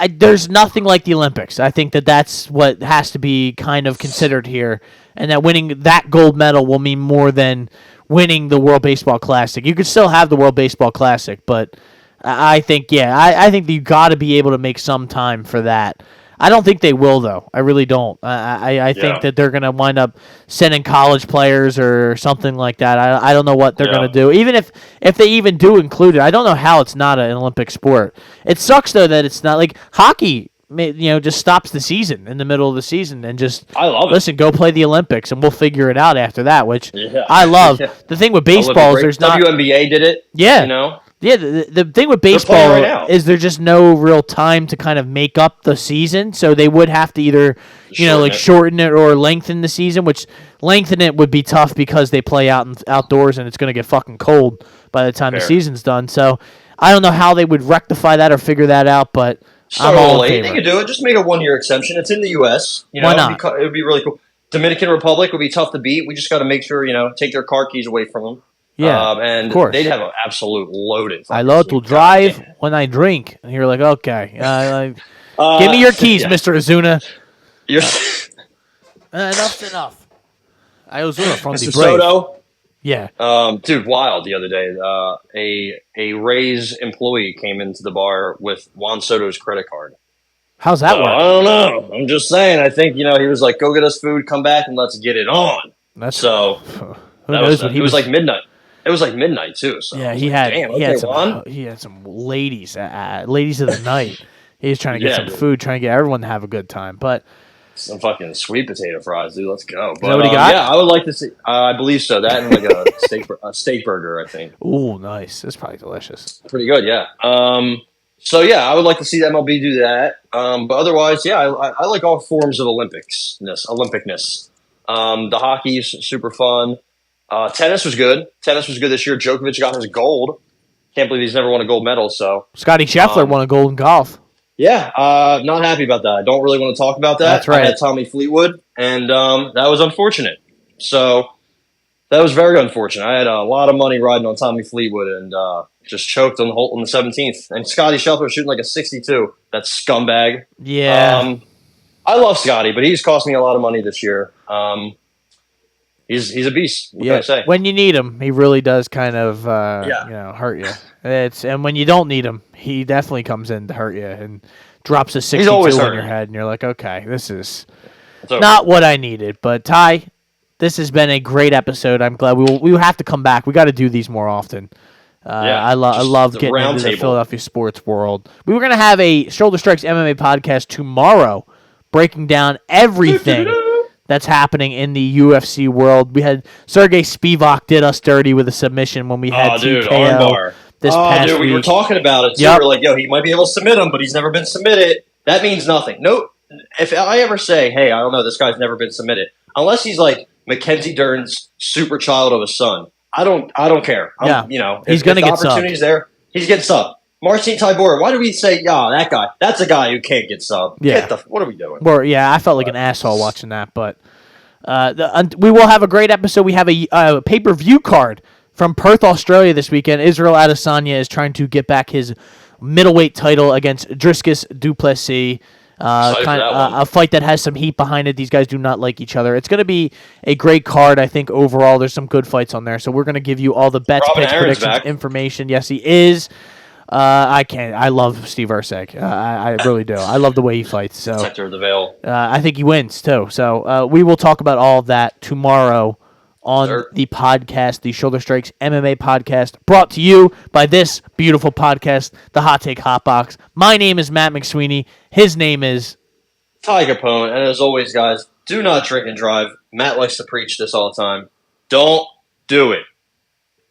There's nothing like the Olympics. I think that's what has to be kind of considered here, and that winning that gold medal will mean more than winning the World Baseball Classic. You could still have the World Baseball Classic, but I think I think you got to be able to make some time for that. I don't think they will, though. I really don't. I think that they're going to wind up sending college players or something like that. I don't know what they're going to do. Even if they even do include it, I don't know how it's not an Olympic sport. It sucks, though, that it's not like hockey. Just stops the season in the middle of the season and just listen, go play the Olympics, and we'll figure it out after that. Which I love. The thing with baseball is there's not
WNBA did it.
Yeah, Yeah, the thing with baseball is there's just no real time to kind of make up the season, so they would have to either, shorten it or lengthen the season, which lengthen it would be tough because they play outdoors and it's going to get fucking cold by the time the season's done. So I don't know how they would rectify that or figure that out, but I'm all in favor.
They could do it. Just make a 1-year exemption. It's in the U.S.
Why not?
It would be really cool. Dominican Republic would be tough to beat. We just got to make sure, take their car keys away from them.
Yeah,
and
of course.
They'd have an absolute loaded.
I love to drive when I drink. And you're like, okay. Give me your keys, Mr. Azuna. Enough's enough. Ozuna from the Braves.
Soto?
Yeah.
Dude, wild the other day. A Rays employee came into the bar with Juan Soto's credit card.
How's that work?
I don't know. I'm just saying. I think, he was like, go get us food, come back, and let's get it on.
Who knows what he was
like midnight. It was like midnight too. So
yeah, he had some ladies of the night. He was trying to get some food, trying to get everyone to have a good time. But
some fucking sweet potato fries, dude. Let's go.
Is that what he got?
Yeah, I would like to see. I believe so. That and like a steak burger, I think.
Ooh, nice. That's probably delicious.
Pretty good, yeah. So yeah, I would like to see the MLB do that. But otherwise, yeah, I like all forms of Olympicness. The hockey is super fun. Tennis was good. This year. Djokovic got his gold. Can't believe he's never won a gold medal. So
Scotty Scheffler won a gold in golf.
Yeah, not happy about that. I don't really want to talk about that.
That's right.
I had Tommy Fleetwood, and that was unfortunate. So that was very unfortunate. I had a lot of money riding on Tommy Fleetwood, and just choked on the 17th. And Scotty Scheffler shooting like a 62. That scumbag.
Yeah.
I love Scotty, but he's cost me a lot of money this year. He's a beast. What can I say?
When you need him, he really does kind of hurt you. And when you don't need him, he definitely comes in to hurt you and drops a 62 on your head, and you're like, okay, this is not what I needed. But Ty, this has been a great episode. I'm glad we will have to come back. We got to do these more often. I love getting into the Philadelphia sports world. We were going to have a Shoulder Strikes MMA podcast tomorrow, breaking down everything that's happening in the UFC world. We had Sergey Spivak did us dirty with a submission when we had TKO this past week.
We were talking about it too. We were like, yo, he might be able to submit him, but he's never been submitted. That means nothing. No, if I ever say, hey, I don't know, this guy's never been submitted, unless he's like Mackenzie Dern's super child of a son, I don't care.
He's going to get subbed.
Opportunities there, he's getting subbed. Marcin Tybura, why do we say, that guy? That's a guy who can't get subbed.
Yeah.
What are we doing?
I felt like an asshole watching that, but we will have a great episode. We have a pay-per-view card from Perth, Australia this weekend. Israel Adesanya is trying to get back his middleweight title against Dricus du Plessis.
Excited for that one.
A fight that has some heat behind it. These guys do not like each other. It's going to be a great card. I think overall there's some good fights on there. So we're going to give you all the bets,
Robin
picks,
Aaron's
predictions,
back.
information. Yes, he is. I can't. I love Steve Erceg. I really do. I love the way he fights. So
Sector of the Veil.
I think he wins too. So we will talk about all of that tomorrow on the podcast, the Shoulder Strikes MMA podcast, brought to you by this beautiful podcast, the Hot Take Hot Box. My name is Matt McSweeney. His name is
Ty Capone. And as always, guys, do not drink and drive. Matt likes to preach this all the time. Don't do it.